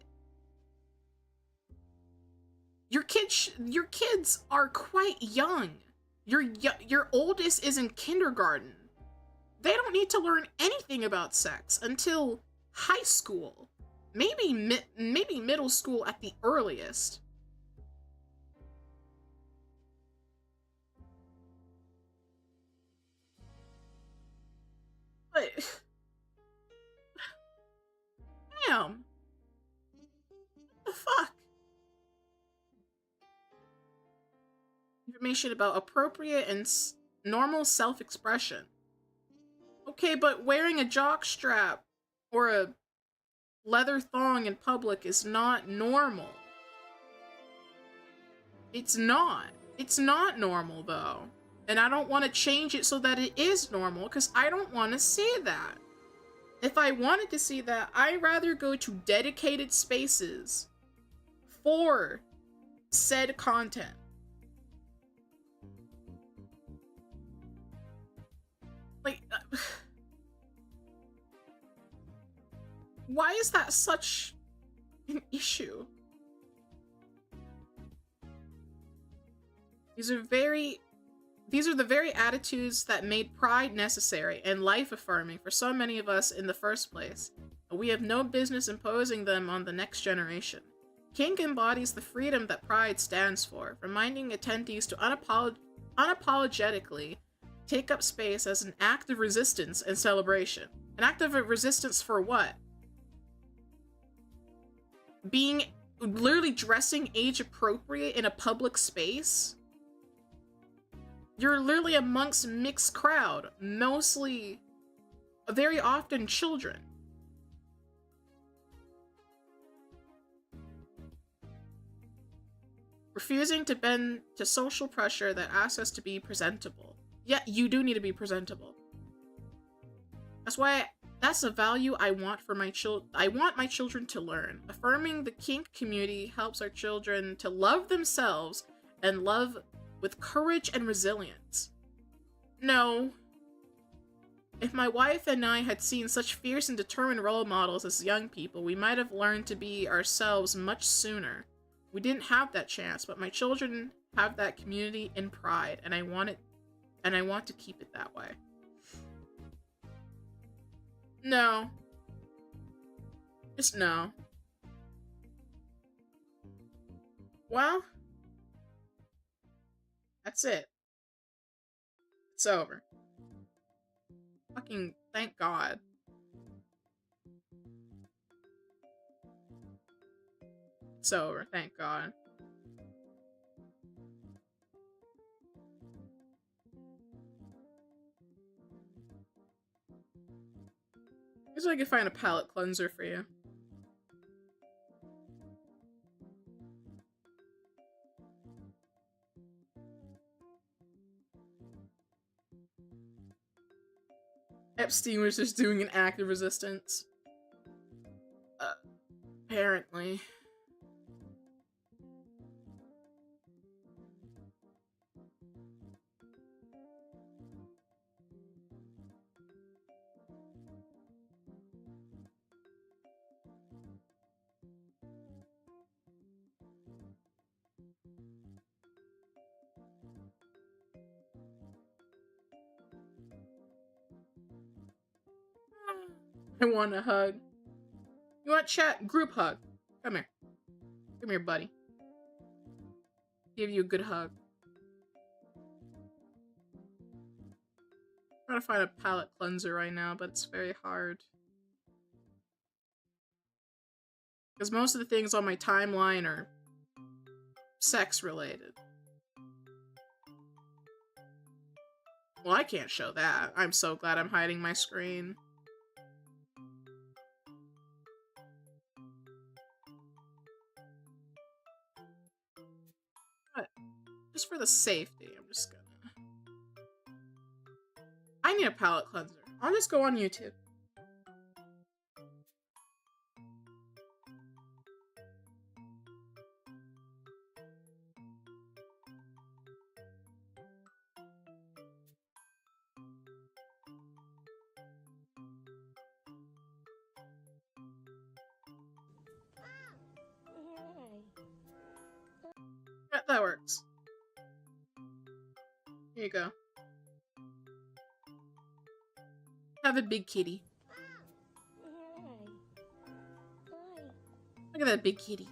Your kids are quite young. Your oldest is in kindergarten. They don't need to learn anything about sex until high school. Maybe middle school at the earliest. But damn. What the fuck? Information about appropriate and normal self-expression. Okay, but wearing a jockstrap or a leather thong in public is not normal. It's not. It's not normal, though. And I don't want to change it so that it is normal, because I don't want to see that. If I wanted to see that, I'd rather go to dedicated spaces for said content. Why is that such an issue? These are the very attitudes that made pride necessary and life-affirming for so many of us in the first place. We have no business imposing them on the next generation. Kink embodies the freedom that pride stands for, reminding attendees to unapologetically take up space as an act of resistance and celebration. An act of resistance for what? Literally dressing age-appropriate in a public space? You're literally amongst a mixed crowd, mostly, very often children. Refusing to bend to social pressure that asks us to be presentable. Yeah, you do need to be presentable. That's a value I want for my I want my children to learn. Affirming the kink community helps our children to love themselves and love with courage and resilience. No. If my wife and I had seen such fierce and determined role models as young people, we might have learned to be ourselves much sooner. We didn't have that chance, but my children have that community and pride, and I want to keep it that way. No. Just no. Well, that's it. It's over. Fucking thank God. It's over, thank God. I guess I could find a palette cleanser for you. Epstein was just doing an act of resistance. Apparently. I want a hug. You want chat? Group hug. Come here. Come here, buddy. Give you a good hug. I'm trying to find a palette cleanser right now, but it's very hard. Because most of the things on my timeline are sex related. Well, I can't show that. I'm so glad I'm hiding my screen. But just for the safety, I'm just gonna... I need a palette cleanser. I'll just go on YouTube. That works. Here you go. Have a big kitty. Look at that big kitty.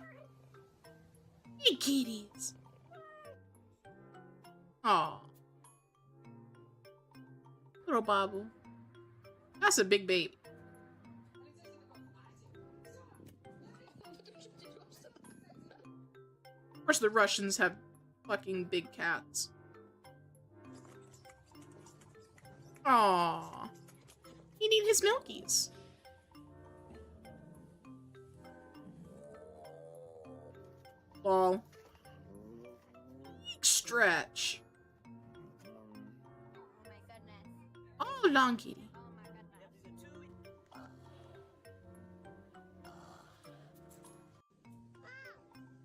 Big kitties. Aw. Little Babu. That's a big baby. Of course the Russians have fucking big cats. Aww. He needs his milkies. Ball. Big stretch. Oh my goodness. Oh, long kitty. Oh my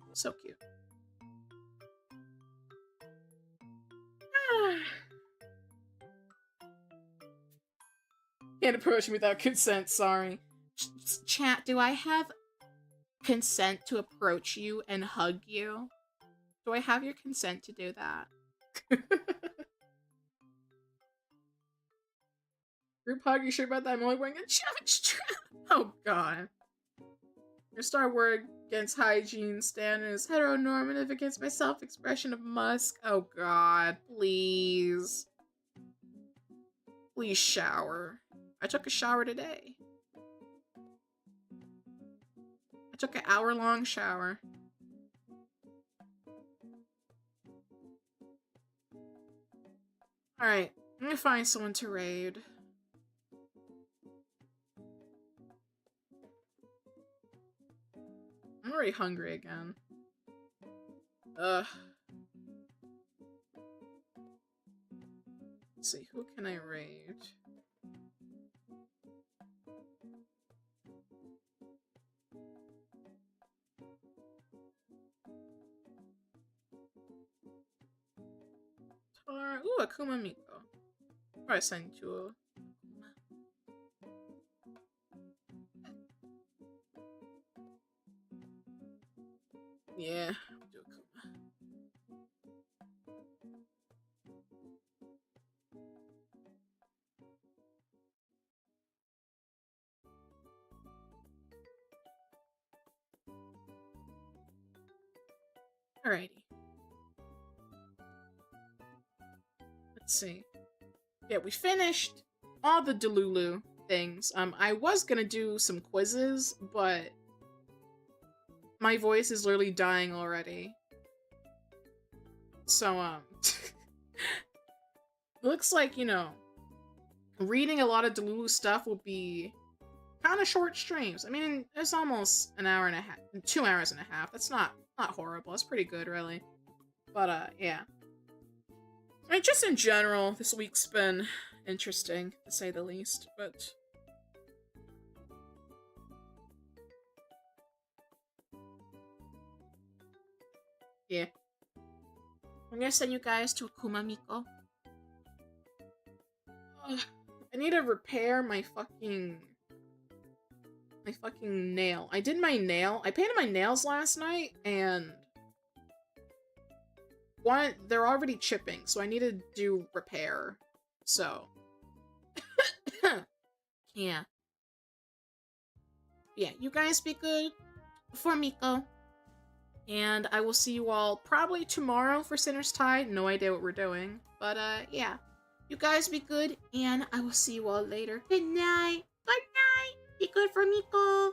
goodness. So cute. Can't approach me without consent, sorry. Chat, do I have consent to approach you and hug you? Do I have your consent to do that? Group hug, you sure about that? I'm only wearing a challenge strap. Oh god. Your star word against hygiene standards, heteronormative against my self-expression of musk. Oh god, please. Please shower. I took a shower today. I took an hour-long shower. Alright, I'm gonna find someone to raid. I'm already hungry again. Ugh. Let's see, who can I raid? Tara. Ooh, Akuma Miko. Probably send you to a... Yeah, I'll do Akuma. Alrighty. Let's see. Yeah, we finished all the Delulu things. I was gonna do some quizzes, but my voice is literally dying already. So, looks like, you know, reading a lot of Delulu stuff will be kind of short streams. I mean, it's almost an hour and a half, 2 hours and a half. That's not horrible. It's pretty good, really. But, yeah. I mean, just in general, this week's been interesting, to say the least, but... yeah. I'm gonna send you guys to Akuma Miko. Ugh, I need to repair my fucking nail. I did my nail. I painted my nails last night, and they're already chipping, so I need to do repair. So, yeah. Yeah, you guys be good for Miko. And I will see you all probably tomorrow for Sinner's Tide. No idea what we're doing. But, yeah. You guys be good, and I will see you all later. Good night. Good night. Be good for Miko.